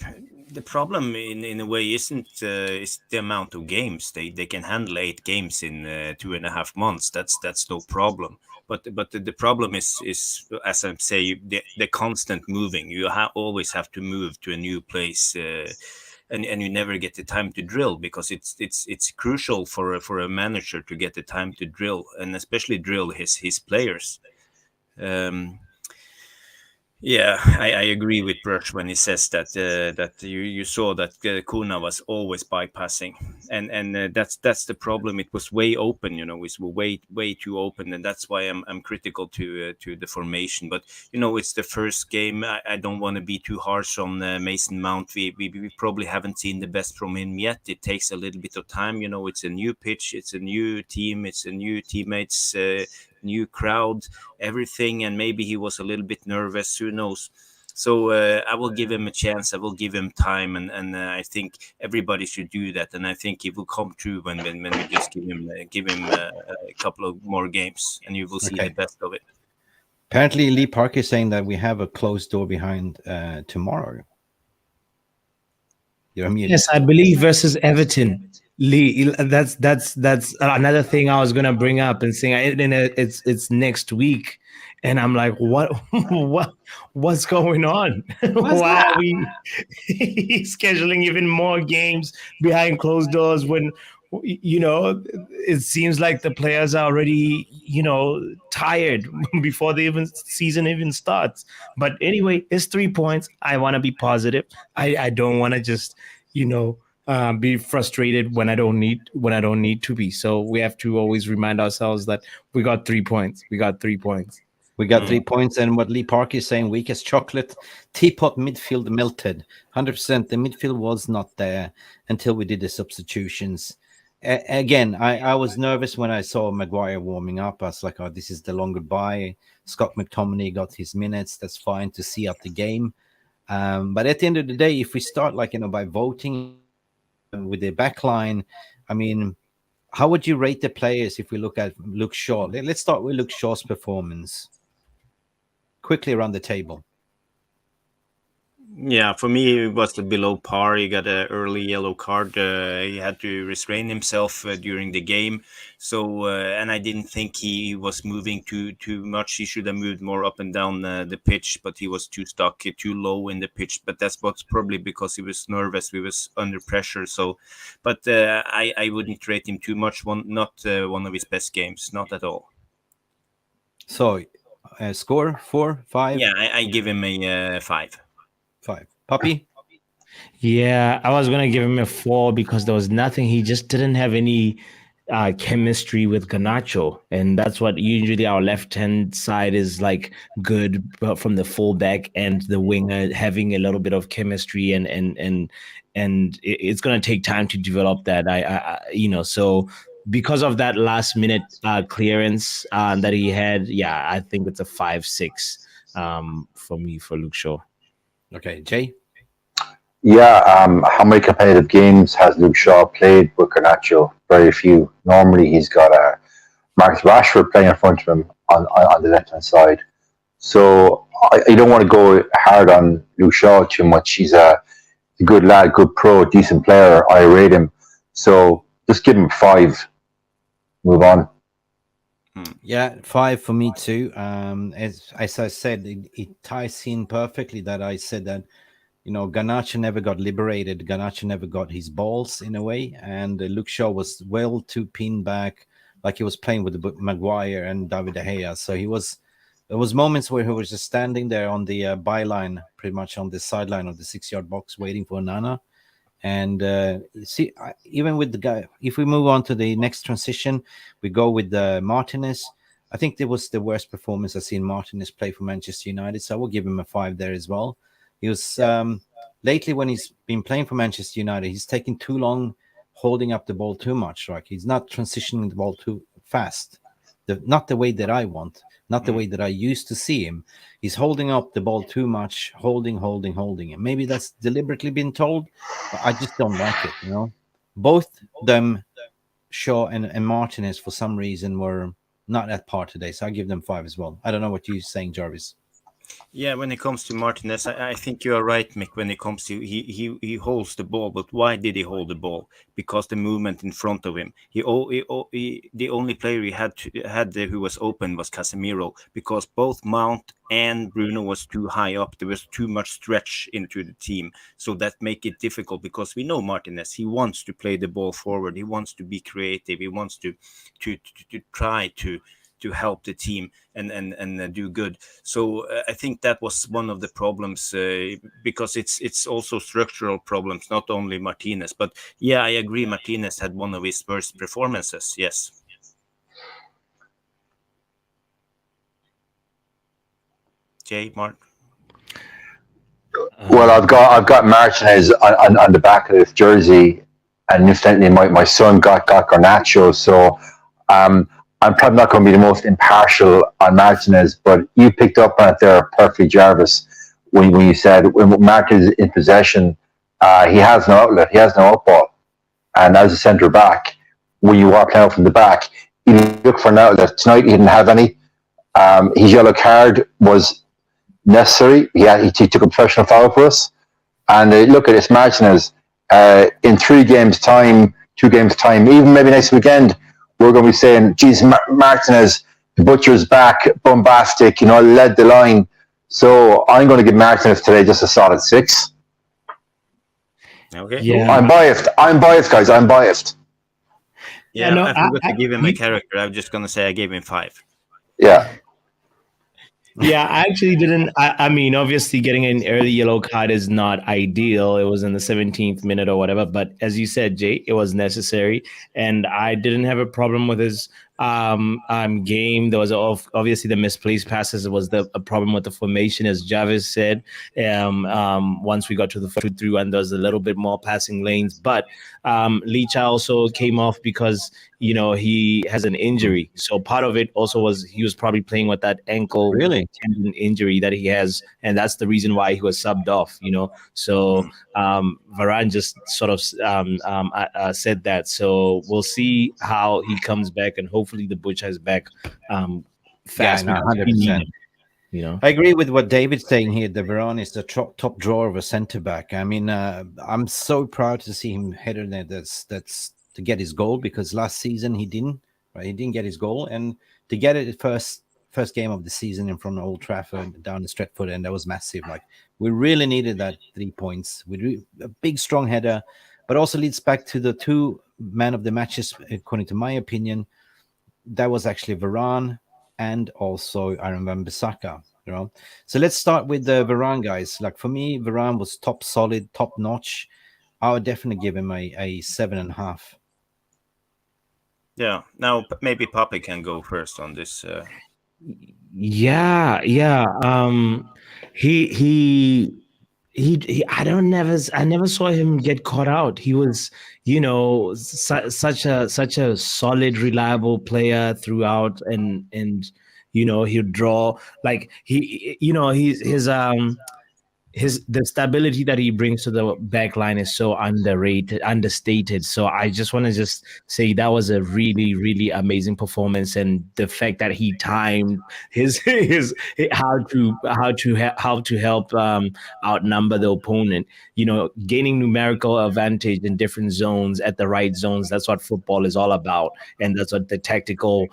[SPEAKER 2] the problem in a way isn't is the amount of games. They can handle 8 games in 2.5 months. That's no problem. But the problem is as I'm saying, the constant moving. You always have to move to a new place, and you never get the time to drill, because it's crucial for a manager to get the time to drill, and especially drill his players. Yeah, I agree with Birch when he says that that you saw that Kuna was always bypassing, and that's the problem. It was way open, it was way too open, and that's why I'm critical to the formation. But it's the first game. I don't want to be too harsh on Mason Mount. We probably haven't seen the best from him yet. It takes a little bit of time. It's a new pitch, it's a new team, it's a new teammates. New crowd, everything, and maybe he was a little bit nervous. Who knows? So I will give him a chance. I will give him time, and I think everybody should do that. And I think it will come true when we just give him a couple of more games, and you will see the
[SPEAKER 1] Okay.
[SPEAKER 2] best of it.
[SPEAKER 1] Apparently, Lee Park is saying that we have a closed door behind tomorrow. You're muted.
[SPEAKER 4] Yes, I believe versus Everton. Lee, that's another thing I was gonna bring up and saying it's next week, and I'm like, what's going on? Why are we scheduling even more games behind closed doors when it seems like the players are already tired before the even season even starts. But anyway, it's 3 points. I want to be positive. I don't want to just be frustrated when I don't need to be. So we have to always remind ourselves that we got 3 points. We got 3 points.
[SPEAKER 1] We got 3 points, and what Lee Park is saying, weak as chocolate, teapot midfield melted. 100%. The midfield was not there until we did the substitutions. Again, I was nervous when I saw Maguire warming up. I was like, oh, this is the long goodbye. Scott McTominay got his minutes. That's fine to see out the game. But at the end of the day, if we start by voting with the back line, I mean, how would you rate the players if we look at Luke Shaw? Let's start with Luke Shaw's performance. Quickly around the table.
[SPEAKER 2] Yeah, for me, it was the below par. He got an early yellow card. He had to restrain himself during the game. So, and I didn't think he was moving too much. He should have moved more up and down the pitch, but he was too stuck, too low in the pitch. But that's what's probably because he was nervous. He was under pressure. So, but I wouldn't rate him too much. Not one of his best games, not at all.
[SPEAKER 1] So, score 4, 5.
[SPEAKER 2] Yeah, I give him a 5.
[SPEAKER 1] 5. Puppy.
[SPEAKER 4] Yeah, I was gonna give him a 4 because there was nothing. He just didn't have any chemistry with Garnacho, and that's what usually our left hand side is like good from the fullback and the winger having a little bit of chemistry, and it's gonna take time to develop that. So because of that last minute clearance that he had, yeah, I think it's a 5-6 for me for Luke Shaw.
[SPEAKER 1] Okay, Jay.
[SPEAKER 3] Yeah, how many competitive games has Luke Shaw played with Garnacho? Very few. Normally, he's got Marcus Rashford playing in front of him on the left hand side. So I don't want to go hard on Luke Shaw too much. He's a good lad, good pro, decent player. I rate him. So just give him 5. Move on.
[SPEAKER 1] Yeah, 5 for me too. As I said, it ties in perfectly that I said that Garnacho never got liberated. Garnacho never got his balls in a way, and Luke Shaw was well too pinned back, like he was playing with Maguire and David De Gea. So there was moments where he was just standing there on the byline, pretty much on the sideline of the 6-yard box, waiting for Onana. And even with the guy, if we move on to the next transition, we go with Martinez. I think that was the worst performance I've seen Martinez play for Manchester United. So I will give him a 5 there as well. He was lately when he's been playing for Manchester United, he's taking too long holding up the ball too much. Like he's not transitioning the ball too fast. Not the way that I want, not the way that I used to see him. He's holding up the ball too much, holding. And maybe that's deliberately been told, but I just don't like it, Both them, Shaw and Martinez, for some reason, were not at par today. So I give them 5 as well. I don't know what you're saying, Jarvis.
[SPEAKER 2] Yeah, when it comes to Martinez, I think you are right, Mick. When it comes to he holds the ball, but why did he hold the ball? Because the movement in front of him. The only player he had there who was open was Casemiro, because both Mount and Bruno was too high up. There was too much stretch into the team, so that make it difficult. Because we know Martinez, he wants to play the ball forward. He wants to be creative. He wants to try to help the team and do good. So I think that was one of the problems, because it's also structural problems, not only Martinez. But yeah, I agree. Martinez had one of his worst performances. Yes. Jay, Mark.
[SPEAKER 3] Well, I've got Martinez on the back of this jersey, and incidentally, my son got Garnacho, so I'm probably not going to be the most impartial on Martinez, but you picked up on it there perfectly, Jarvis, when you said when Martinez is in possession, he has no outlet, he has no outball, and as a centre back, when you walk out from the back, you look for an outlet. Tonight, he didn't have any. His yellow card was necessary. He took a professional foul for us. And look at this Martinez. In 3 games' time, 2 games' time, even maybe next weekend, we're going to be saying, geez, Martinez, the butcher's back, bombastic, led the line. So I'm going to give Martinez today just a solid 6.
[SPEAKER 2] Okay.
[SPEAKER 4] Yeah.
[SPEAKER 3] I'm biased, guys. I'm biased.
[SPEAKER 2] Yeah,
[SPEAKER 4] no,
[SPEAKER 2] I forgot to give him a character. I'm just going to say I gave him 5.
[SPEAKER 3] Yeah.
[SPEAKER 4] Yeah, I actually didn't. I mean, obviously, getting an early yellow card is not ideal. It was in the 17th minute or whatever. But as you said, Jay, it was necessary. And I didn't have a problem with his game. There was obviously the misplaced passes was a problem with the formation, as Jarvis said. Once we got to the 2-3-1, there was a little bit more passing lanes. But Leach also came off because he has an injury. So part of it also was he was probably playing with that ankle tendon injury that he has, and that's the reason why he was subbed off. So Varane just sort of said that. So we'll see how he comes back, and hopefully the Butcher is back fast.
[SPEAKER 1] Yeah, no, 100%. I agree with what David's saying here. The Varane is the top drawer of a centre back. I mean, I'm so proud to see him header there. That's to get his goal, because last season he didn't. Right, he didn't get his goal, and to get it first game of the season in front of Old Trafford down the Stretford, and that was massive. Like, we really needed that 3 points. A big strong header, but also leads back to the 2 man of the matches, according to my opinion. That was actually Varane, and also I remember Saka. So let's start with the Varane, guys. Like, for me, Varane was top solid, top notch. I would definitely give him a 7.5.
[SPEAKER 2] Yeah. Now maybe Papi can go first on this.
[SPEAKER 4] Yeah. He I never saw him get caught out. He was, such a solid, reliable player throughout, and he'd draw, like, the stability that he brings to the back line is so understated. So I just want to say that was a really, really amazing performance, and the fact that he timed his how to help outnumber the opponent. Gaining numerical advantage in different zones at the right zones. That's what football is all about, and that's what the tactical,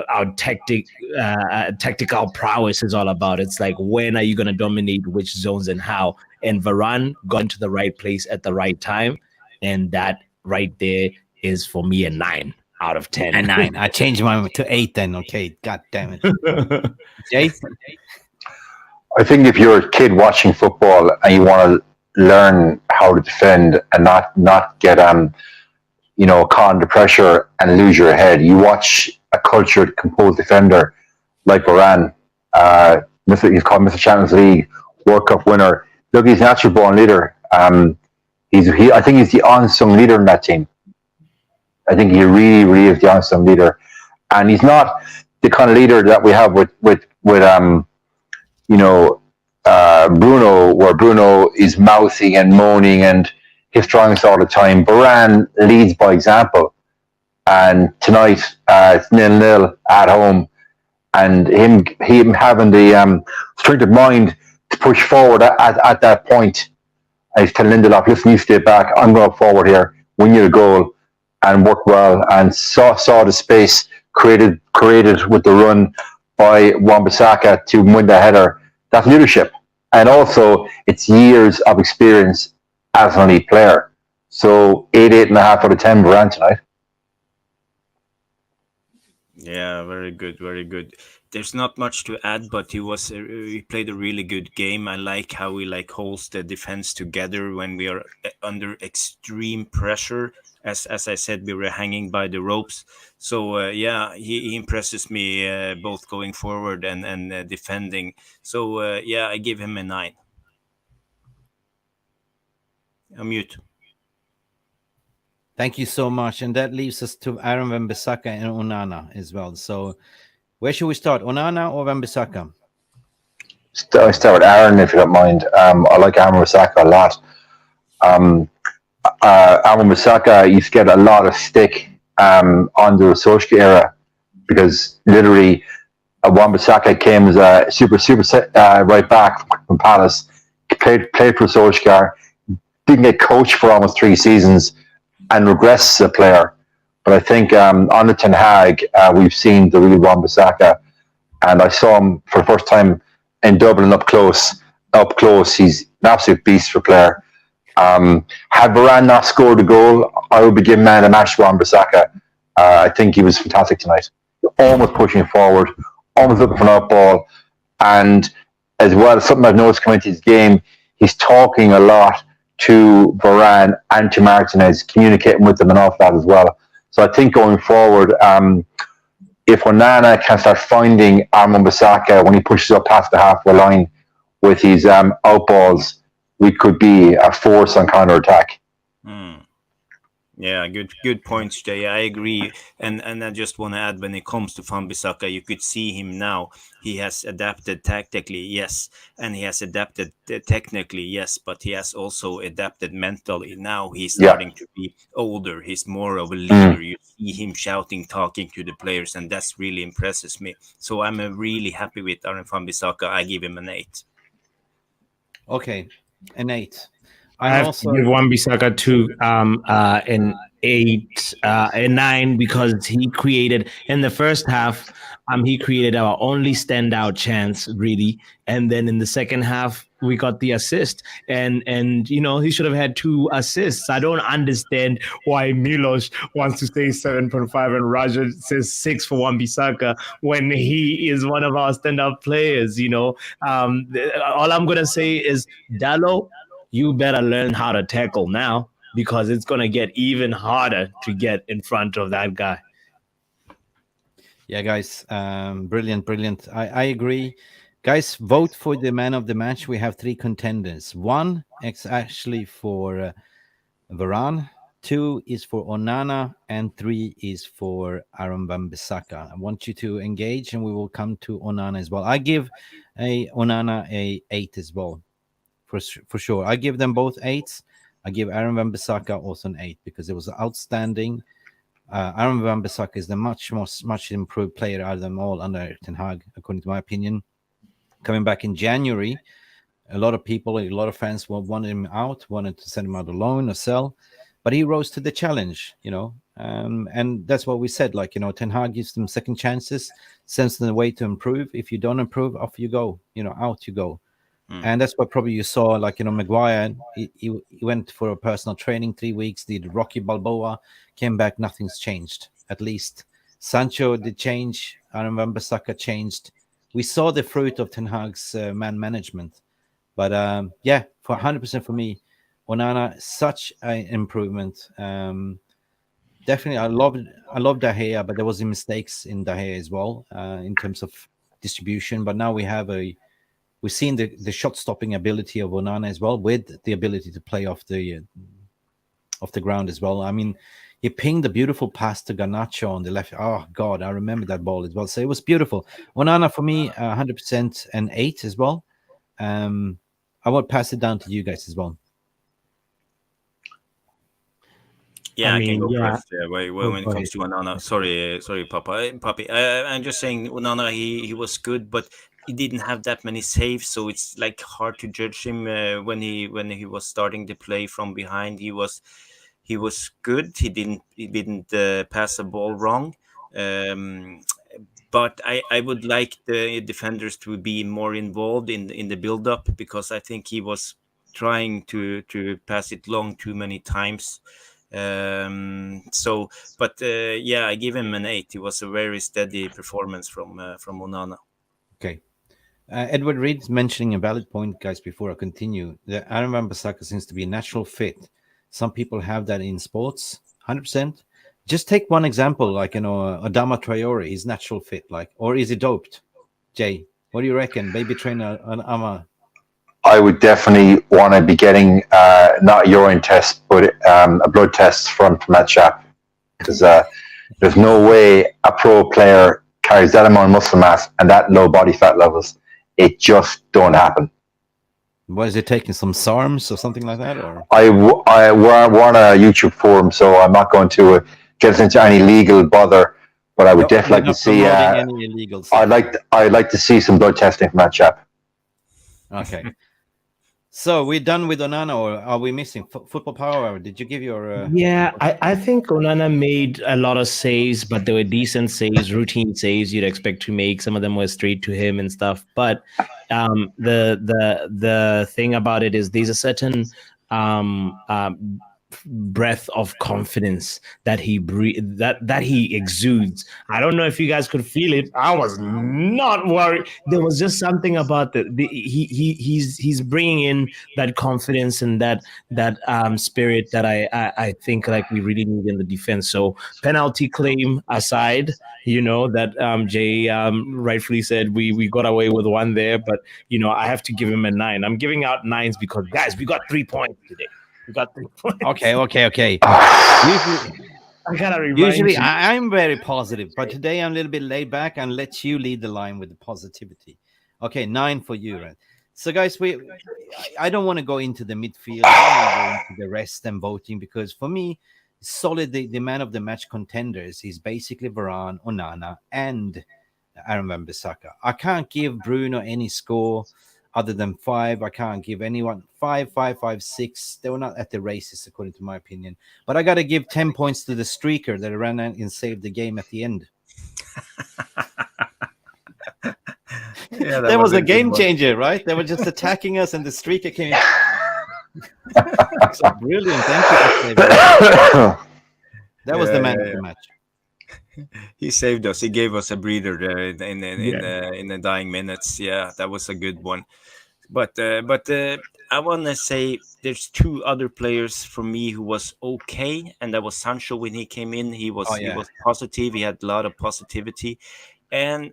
[SPEAKER 4] our tactical prowess is all about. It's like, when are you going to dominate which zones and how? And Varane got into the right place at the right time, and that right there is for me a 9 out of 10.
[SPEAKER 1] A 9. I changed mine to 8 then. Okay, god damn it. Jay?
[SPEAKER 3] I think if you're a kid watching football and you want to learn how to defend and not get caught under pressure and lose your head, you watch a cultured, composed defender like Varane. He's called Mr. Champions League, World Cup winner. Look, he's a natural born leader. I think he's the unsung leader in that team. I think he really, really is the unsung leader, and he's not the kind of leader that we have with Bruno, where Bruno is mouthing and moaning and histrionics all the time. Varane leads by example. And tonight, it's 0-0 at home, and him having the strength of mind to push forward at that point. And he's telling Lindelof, listen, you stay back, I'm going forward here, win you the goal, and work well, and saw the space created with the run by Wan-Bissaka to win the header. That's leadership. And also, it's years of experience as an elite player. So 8.5 out of 10 Varane tonight.
[SPEAKER 2] Yeah, very good, very good. There's not much to add, but he played a really good game. I like how he like holds the defense together when we are under extreme pressure. As I said, we were hanging by the ropes. So yeah, he impresses me both going forward and defending. So yeah, I give him a 9. A mute.
[SPEAKER 1] Thank you so much. And that leaves us to Aaron Wan-Bissaka and Onana as well. So where should we start, Onana or Wan-Bissaka?
[SPEAKER 3] Start with Aaron, if you don't mind. I like Aaron Wasaka a lot. Aaron Wasaka used to get a lot of stick under the Solskjaer era because literally Wan-Bissaka came as a super right back from Palace, played for Solskjaer, didn't get coached for almost 3 seasons, and regressed as a player. But I think under Ten Hag, we've seen the real Wan-Bissaka, and I saw him for the first time in Dublin up close. Up close, he's an absolute beast for a player. Had Varane not scored a goal, I would be giving man a match to Wan-Bissaka. I think he was fantastic tonight. Almost pushing forward, almost looking for an out ball, and as well as something I've noticed coming into his game, he's talking a lot to Varane and to Martinez, communicating with them and all that as well. So I think going forward, if Onana can start finding Armand Bissaka when he pushes up past the halfway line with his outballs, we could be a force on counter attack.
[SPEAKER 2] Hmm. Yeah, good points, Jay. I agree, and I just want to add when it comes to Fambisaka, you could see him now. He has adapted tactically, yes, and he has adapted technically, yes, but he has also adapted mentally. Now he's
[SPEAKER 3] Yeah.
[SPEAKER 2] starting to be older. He's more of a
[SPEAKER 3] Mm.
[SPEAKER 2] leader. You see him shouting, talking to the players, and that's really impresses me. So I'm really happy with Aaron Fambisaka. I give him an 8.
[SPEAKER 1] Okay, an 8.
[SPEAKER 4] I
[SPEAKER 1] I'm
[SPEAKER 4] have to
[SPEAKER 1] also
[SPEAKER 4] give Wan-Bissaka to an 8, a 9, because he created in the first half. He created our only standout chance, really, and then in the second half we got the assist, and he should have had 2 assists. I don't understand why Milos wants to say 7.5 and Roger says 6 for Wan-Bissaka when he is one of our standout players. All I'm gonna say is Dallo, you better learn how to tackle now, because it's going to get even harder to get in front of that guy.
[SPEAKER 1] Yeah, guys, brilliant, brilliant. I agree. Guys, vote for the man of the match. We have 3 contenders. 1 is actually for Varane, 2 is for Onana, and 3 is for Aaron Wan-Bissaka. I want you to engage, and we will come to Onana as well. I give a Onana a 8 as well, for sure. I give them both 8s. I give Aaron Wan-Bissaka also an 8 because it was outstanding. Aaron Wan-Bissaka is the much improved player out of them all under Ten Hag, according to my opinion. Coming back in January, a lot of fans wanted him out, wanted to send him out alone or sell, but he rose to the challenge, and that's what we said. Ten Hag gives them second chances, sends them a way to improve. If you don't improve, off you go, out you go. And that's what probably you saw, Maguire, he went for a personal training 3 weeks, did Rocky Balboa, came back, nothing's changed, at least. Sancho did change, Aaron Wan-Bissaka changed. We saw the fruit of Ten Hag's man management. But yeah, for 100% for me, Onana, such an improvement. Definitely, I love De Gea, but there was mistakes in De Gea as well in terms of distribution. But now we've seen the shot stopping ability of Onana as well, with the ability to play off the ground as well. I mean, he pinged a beautiful pass to Garnacho on the left. Oh God, I remember that ball as well. So it was beautiful. Onana for me, 100% an 8 as well. I will pass it down to you guys as well.
[SPEAKER 2] Yeah, I can go
[SPEAKER 4] Yeah.
[SPEAKER 2] first. When it comes to Onana, sorry, Papi. I'm just saying Onana. He was good, but he didn't have that many saves, so it's like hard to judge him when he was starting to play from behind. He was good. He didn't pass the ball wrong. Um, but I would like the defenders to be more involved in the build up, because I think he was trying to pass it long too many times. Yeah, I give him an 8. It was a very steady performance from Onana.
[SPEAKER 1] Okay. Edward Reed's mentioning a valid point, guys, before I continue. The Aaron Wan-Bissaka seems to be a natural fit. Some people have that in sports, 100%. Just take one example, like, Adama Traore, he's natural fit, like, or is he doped? Jay, what do you reckon? Baby trainer Ama.
[SPEAKER 3] I would definitely want to be getting not a urine test, but a blood test from that chap, because there's no way a pro player carries that amount of muscle mass and that low body fat levels. It just don't happen.
[SPEAKER 1] Was it taking some SARMs or something like that? Or
[SPEAKER 3] we're on a YouTube forum, so I'm not going to get us into any legal bother. But I would definitely like to see.
[SPEAKER 1] Any illegal stuff.
[SPEAKER 3] I'd like to see some blood testing from that chap.
[SPEAKER 1] Okay. So we're done with Onana, or are we missing Football Power? Did you give your?
[SPEAKER 4] Yeah, I think Onana made a lot of saves, but they were decent saves, routine saves you'd expect to make. Some of them were straight to him and stuff. But the thing about it is there's a certain breath of confidence that he that he exudes. I don't know if you guys could feel it. I was not worried. There was just something about he's bringing in that confidence and that spirit that I think like we really need in the defense. So penalty claim aside, that Jay rightfully said we got away with one there, but I have to give him a 9. I'm giving out 9s because guys, we got 3 points today. We got 3 points.
[SPEAKER 1] Okay. Usually I'm very positive, but today I'm a little bit laid back and let you lead the line with the positivity. Okay, 9 for you, right? So, guys, I don't want to go into the midfield. I don't want to go into the rest and voting, because for me, solid the man of the match contenders is basically Varane, Onana, and Aaron Wan-Bissaka. I can't give Bruno any score other than 5. I can't give anyone 5, 5, 5, 6. They were not at the races, according to my opinion. But I got to give 10 points to the streaker that ran out and saved the game at the end.
[SPEAKER 2] Yeah,
[SPEAKER 1] that was a game changer, right? They were just attacking us, and the streaker came in. So brilliant. Thank you. That was the man of the match.
[SPEAKER 2] He saved us. He gave us a breather there in the dying minutes. Yeah, that was a good one. But I want to say there's 2 other players for me who was okay, and that was Sancho when he came in. He was positive. He had a lot of positivity, and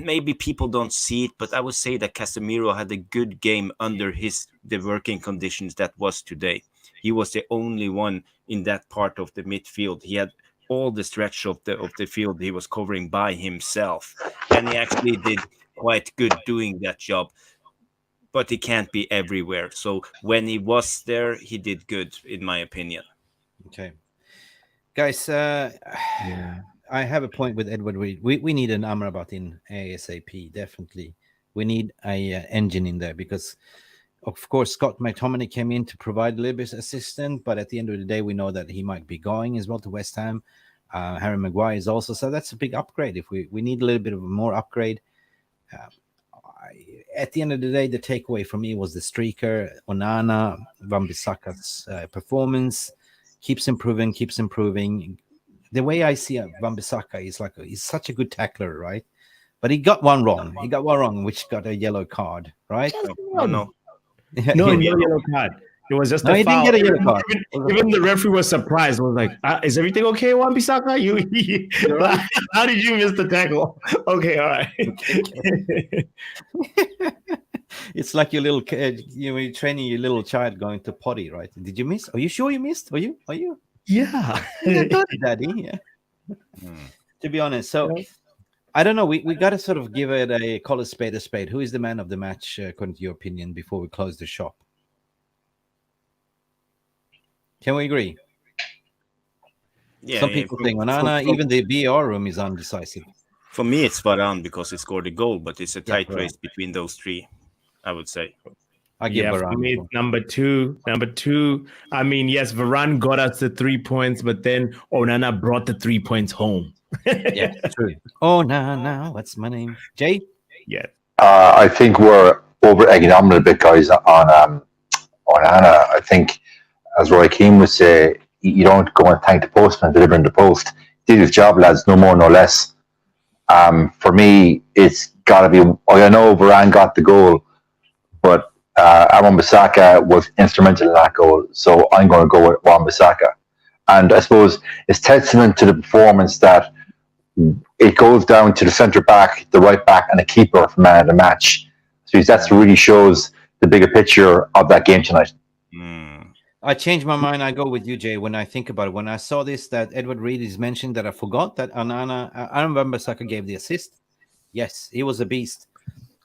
[SPEAKER 2] maybe people don't see it, but I would say that Casemiro had a good game under the working conditions that was today. He was the only one in that part of the midfield. He had all the stretch of the field he was covering by himself, and he actually did quite good doing that job, but he can't be everywhere. So when he was there, he did good, in my opinion.
[SPEAKER 1] Okay, guys, I have a point with Edward Reed. We need an Amrabat in ASAP, definitely. We need a engine in there, because of course Scott McTominay came in to provide a little bit of assistance, but at the end of the day, we know that he might be going as well to West Ham. Harry Maguire is also, so that's a big upgrade. If we need a little bit of a more upgrade. At the end of the day, the takeaway for me was the streaker, Onana, Wan-Bissaka's performance keeps improving. The way I see Wan-Bissaka is like he's such a good tackler, right? But he got one wrong. Which got a yellow card, right?
[SPEAKER 2] No.
[SPEAKER 4] No yellow card. It was just
[SPEAKER 1] no, he
[SPEAKER 4] foul.
[SPEAKER 1] Didn't get a yellow card.
[SPEAKER 4] Even the referee was surprised. Was like, "Is everything okay, Wan-Bissaka? How did you miss the tackle?" Okay, all right.
[SPEAKER 1] It's like your little kid. You're training your little child going to potty, right? Did you miss? Are you sure you missed? Are you?
[SPEAKER 4] Yeah.
[SPEAKER 1] Daddy. Yeah. To be honest, so I don't know. We got to sort of give it call a spade. Who is the man of the match, according to your opinion, before we close the shop? Can we agree?
[SPEAKER 2] Yeah.
[SPEAKER 1] Some people think Onana. Even the BR room is undecisive.
[SPEAKER 2] For me, it's Varane because he scored a goal, but it's a tight race between those 3, I would say.
[SPEAKER 1] I give Varane.
[SPEAKER 4] For me, number two. I mean, yes, Varane got us the 3 points, but then Onana brought the 3 points home.
[SPEAKER 1] Yeah, true. Onana, what's my name? Jay?
[SPEAKER 4] Yeah.
[SPEAKER 3] I think we're over egging on a little bit, guys, on Onana. I think as Roy Keane would say, you don't go and thank the postman delivering the post. Did his job, lads, no more, no less. For me, it's got to be. I know Varane got the goal, but Wan-Bissaka was instrumental in that goal. So I'm going to go with Wan-Bissaka. And I suppose it's testament to the performance that it goes down to the centre back, the right back, and the keeper for man of the match. So that really shows the bigger picture of that game tonight.
[SPEAKER 1] I changed my mind. I go with you, Jay. When I think about it, when I saw this, that Edward Reed is mentioned, that I forgot that Onana, I remember Saka gave the assist. Yes, he was a beast.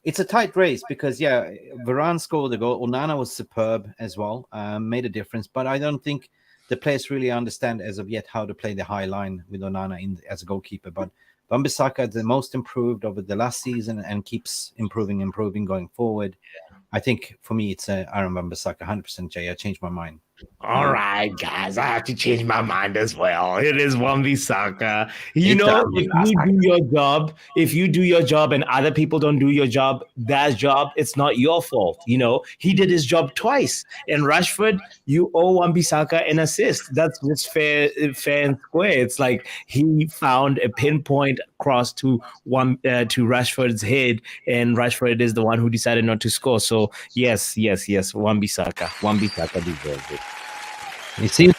[SPEAKER 1] It's a tight race because, yeah, Varane scored the goal. Onana was superb as well, made a difference. But I don't think the players really understand as of yet how to play the high line with Onana as a goalkeeper. But Wan-Bissaka is the most improved over the last season and keeps improving going forward. I think for me, it's Aaron Wan-Bissaka, 100%, Jay. I changed my mind.
[SPEAKER 4] All right, guys, I have to change my mind as well. It is Wan-Bissaka. You know, if you do your job and other people don't do your job, that job, it's not your fault. You know, he did his job twice. And Rashford, you owe Wan-Bissaka an assist. That's just fair and square. It's like he found a pinpoint cross to Rashford's head, and Rashford is the one who decided not to score. So yes, Wan-Bissaka deserves it.
[SPEAKER 1] It seems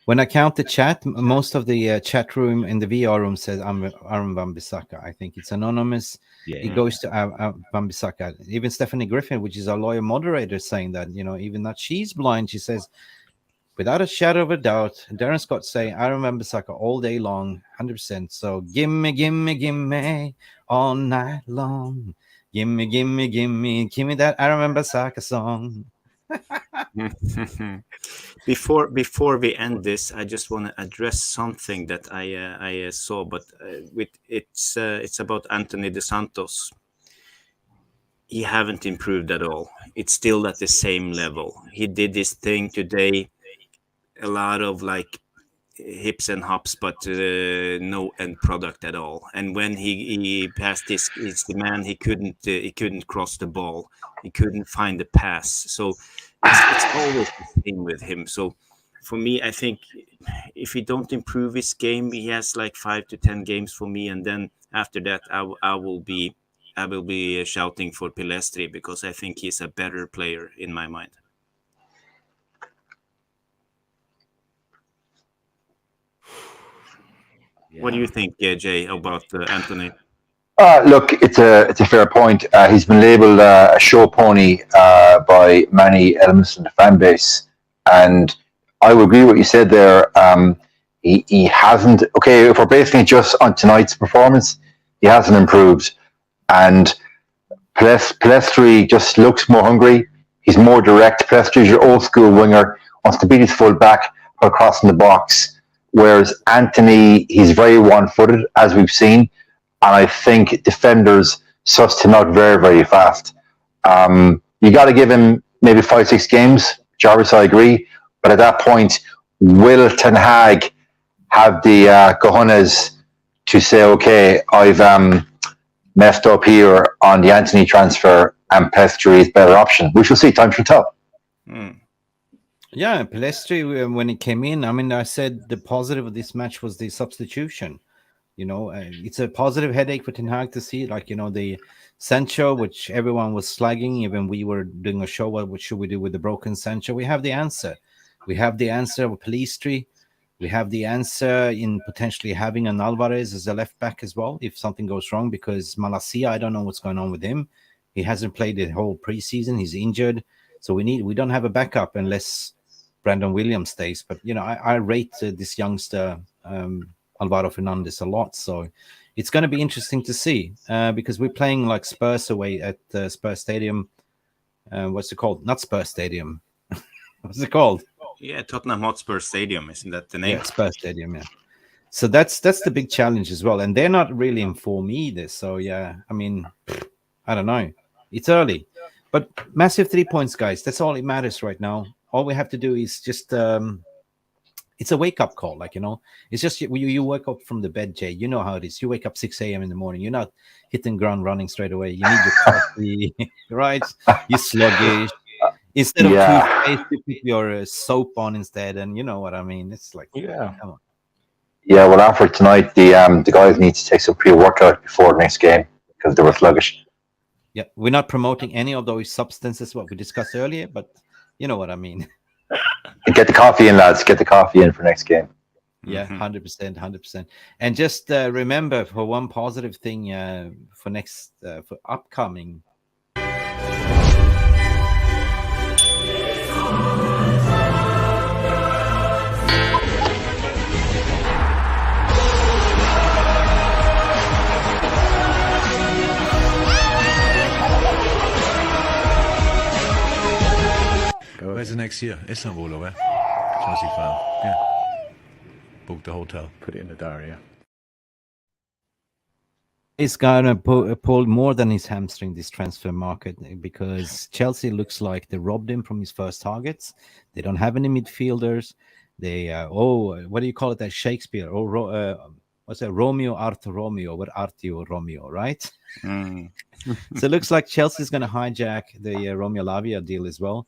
[SPEAKER 1] when I count the chat, most of the chat room in the VR room says I'm Aaron Wan-Bissaka. I think it's anonymous.
[SPEAKER 4] Yeah.
[SPEAKER 1] It goes to Wan-Bissaka. Even Stephanie Griffin, which is our lawyer moderator, saying that, you know, even that she's blind, she says, without a shadow of a doubt, Darren Scott saying Aaron Wan-Bissaka all day long, 100%. So gimme all night long. Gimme that Aaron Wan-Bissaka song.
[SPEAKER 2] Before we end this, I just want to address something that I saw, but it's about Anthony De Santos. He haven't improved at all. It's still at the same level. He did this thing today, a lot of like hips and hops, but no end product at all. And when he passed his man, he couldn't cross the ball. He couldn't find the pass. So it's always the same with him. So for me, I think if he don't improve his game, he has like 5 to 10 games for me, and then after that, I will be shouting for Pilestri, because I think he's a better player in my mind. Yeah. What do you think, Jay, about Anthony?
[SPEAKER 3] Look, it's a fair point. He's been labelled a show pony by many elements of the fan base, and I would agree with what you said there. He hasn't. Okay, if we're basing it just on tonight's performance, he hasn't improved, and Pilestri just looks more hungry. He's more direct. Pilestri's your old school winger, wants to beat his full back by crossing the box. Whereas Anthony, he's very one-footed, as we've seen. And I think defenders sussed him out very, very fast. You got to give him maybe 5-6 games. Jarvis, I agree. But at that point, will Ten Hag have the cojones to say, okay, I've messed up here on the Anthony transfer, and Pilestri is a better option? We shall see. Time shall tell.
[SPEAKER 1] Yeah, Pilestri, when he came in, I mean, I said the positive of this match was the substitution. You know, it's a positive headache for Ten Hag to see, like, you know, the Sancho, which everyone was slagging, even we were doing a show, what should we do with the broken Sancho? We have the answer. We have the answer of Pilestri. We have the answer in potentially having an Alvarez as a left back as well, if something goes wrong, because Malacia, I don't know what's going on with him. He hasn't played the whole preseason. He's injured. So we don't have a backup unless Brandon Williams stays. But, you know, I rate this youngster, Alvaro Fernandez, a lot. So it's going to be interesting to see because we're playing like Spurs away at Spurs Stadium. What's it called? Not Spurs Stadium. What's it called?
[SPEAKER 2] Yeah, Tottenham Hotspur Stadium. Isn't that the name?
[SPEAKER 1] Yeah, Spurs Stadium, yeah. So that's the big challenge as well. And they're not really in form either. So, yeah, I mean, I don't know. It's early. But massive 3 points, guys. That's all it matters right now. All we have to do is just it's a wake-up call. Like, it's just you wake up from the bed, Jay. You know how it is. You wake up 6 a.m. in the morning. You're not hitting ground running straight away. You need your coffee, right? You're sluggish. Instead of toothpaste, you put your soap on instead, and you know what I mean. It's like, come on.
[SPEAKER 3] Yeah, well, after tonight, the guys need to take some pre-workout before the next game because they were sluggish.
[SPEAKER 1] Yeah, we're not promoting any of those substances what we discussed earlier, but you know what I mean.
[SPEAKER 3] Get the coffee in, lads. Get the coffee in for next game.
[SPEAKER 1] Yeah, 100%. And just remember, for one positive thing for upcoming.
[SPEAKER 5] Where's the next year? Istanbul or where? Chelsea fan. Yeah. Book the hotel. Put it in the diary, yeah.
[SPEAKER 1] He's gonna pull more than his hamstring this transfer market, because Chelsea looks like they robbed him from his first targets. They don't have any midfielders. They what do you call it? That Shakespeare? What's that? Romeo, Arthur, Romeo, what Artio, Romeo, right? So it looks like Chelsea's gonna hijack the Romeo Lavia deal as well.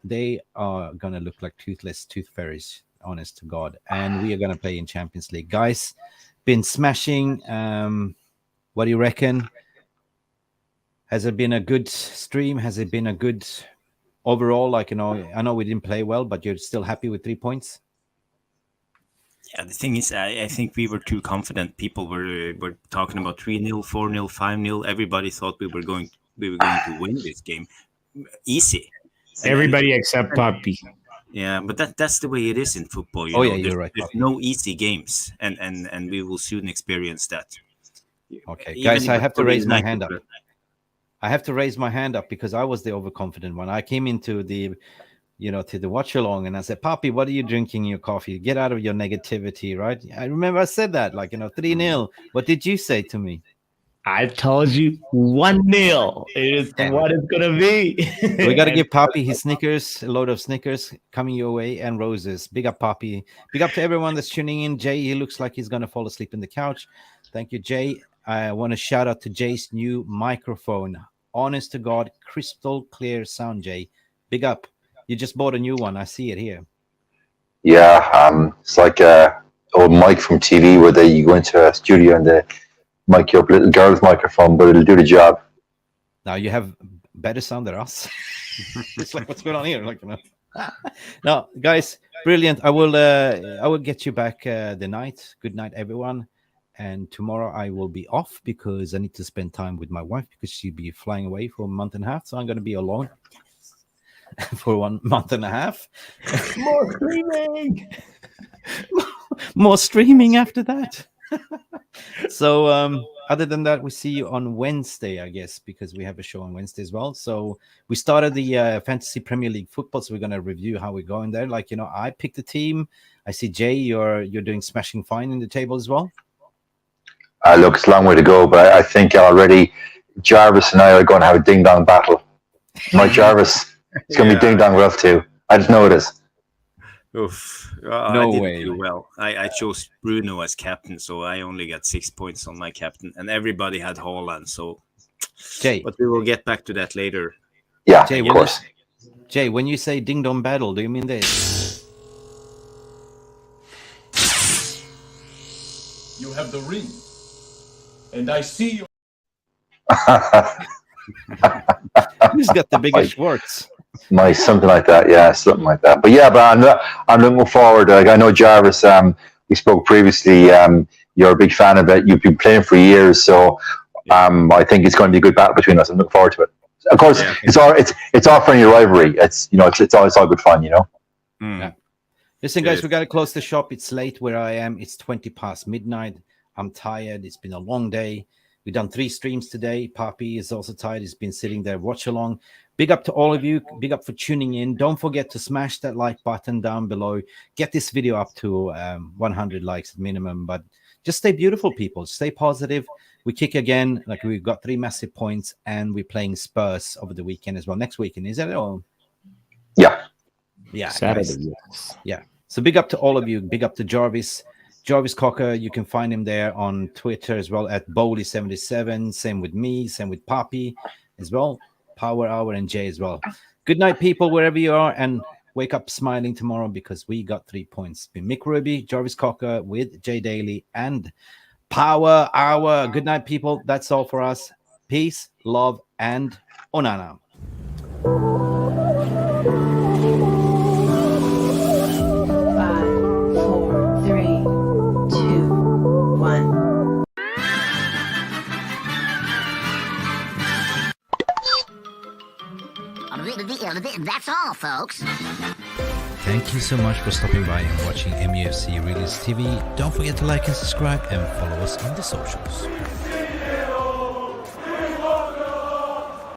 [SPEAKER 1] They are gonna look like toothless tooth fairies, honest to God, and we are gonna play in Champions League, guys. Been smashing. What do you reckon? Has it been a good stream? Has it been a good overall? Like, I know we didn't play well, but you're still happy with 3 points?
[SPEAKER 2] Yeah, the thing is, I think we were too confident. People were talking about 3-0, 4-0, 5-0. Everybody thought we were going to win this game. Easy.
[SPEAKER 4] Everybody except Poppy.
[SPEAKER 2] Yeah, but that's the way it is in football.
[SPEAKER 1] You're right.
[SPEAKER 2] There's no easy games, and we will soon experience that.
[SPEAKER 1] Okay, guys, I have to raise my hand up. I have to raise my hand up because I was the overconfident one. I came into the, to the watch along, and I said, "Poppy, what are you drinking in your coffee? Get out of your negativity," right? I remember I said that, 3-0. What did you say to me?
[SPEAKER 4] I told you 1-0 is what it's gonna be.
[SPEAKER 1] We got to give Poppy his Snickers, a load of Snickers coming your way, and roses. Big up, Poppy. Big up to everyone that's tuning in. Jay, he looks like he's gonna fall asleep in the couch. Thank you, Jay. I want to shout out to Jay's new microphone. Honest to God, crystal clear sound, Jay. Big up. You just bought a new one. I see it here.
[SPEAKER 3] Yeah, it's like a old mic from TV where you go into a studio and they mic you up, little girl's microphone, but it'll do the job.
[SPEAKER 1] Now you have better sound than us. It's like, what's going on here? No, guys, brilliant. I will get you back the night. Good night, everyone. And tomorrow I will be off because I need to spend time with my wife because she'll be flying away for a month and a half. So I'm going to be alone for 1 month and a half.
[SPEAKER 4] More streaming.
[SPEAKER 1] More streaming after that. So other than that, we see you on Wednesday, I guess, because we have a show on Wednesday as well. So we started the Fantasy Premier League football, so we're going to review how we're going there. I picked the team. I see, Jay, you're doing smashing fine in the table as well.
[SPEAKER 3] Look, it's a long way to go, but I think already Jarvis and I are going to have a ding-dong battle. Mike Jarvis, it's going to be ding-dong rough too. I just know it is.
[SPEAKER 2] Oof.
[SPEAKER 1] No
[SPEAKER 2] I
[SPEAKER 1] way.
[SPEAKER 2] didn't do well. I chose Bruno as captain, so I only got 6 points on my captain, and everybody had Haaland. So,
[SPEAKER 1] Jay,
[SPEAKER 2] but we will get back to that later.
[SPEAKER 3] Yeah,
[SPEAKER 1] Jay,
[SPEAKER 3] of course.
[SPEAKER 1] Jay, when you say ding-dong battle, do you mean this?
[SPEAKER 6] You have the ring, and I see you.
[SPEAKER 1] Who's got the biggest Schwartz?
[SPEAKER 3] Nice, something like that. Yeah, something like that. But yeah, I'm looking forward. I know Jarvis. We spoke previously. You're a big fan of it. You've been playing for years, so I think it's going to be a good battle between us. I'm looking forward to it. Of course, it's all friendly rivalry. It's all good fun.
[SPEAKER 1] Yeah. Listen, guys, we got to close the shop. It's late where I am. It's 20 past midnight. I'm tired. It's been a long day. We've done 3 streams today. Poppy is also tired. He's been sitting there, watch along. Big up to all of you. Big up for tuning in. Don't forget to smash that like button down below. Get this video up to 100 likes at minimum. But just stay beautiful, people. Stay positive. We kick again. We've got 3 massive points, and we're playing Spurs over the weekend as well. Next weekend, is that all?
[SPEAKER 3] Yeah.
[SPEAKER 1] Yeah.
[SPEAKER 4] Saturday.
[SPEAKER 1] Guys. Yeah. So big up to all of you. Big up to Jarvis Cocker. You can find him there on Twitter as well at Bowley77. Same with me. Same with Poppy as well. Power Hour and Jay as well. Good night, people, wherever you are, and wake up smiling tomorrow because we got 3 points. Been Mick Ruby, Jarvis Cocker with Jay Daly and Power Hour. Good night, people. That's all for us. Peace, love, and Onana.
[SPEAKER 7] 5, 4, 3, 2, 1.
[SPEAKER 8] That's all, folks.
[SPEAKER 1] Thank you so much for stopping by and watching MUFC Realist TV. Don't forget to like and subscribe and follow us on the socials.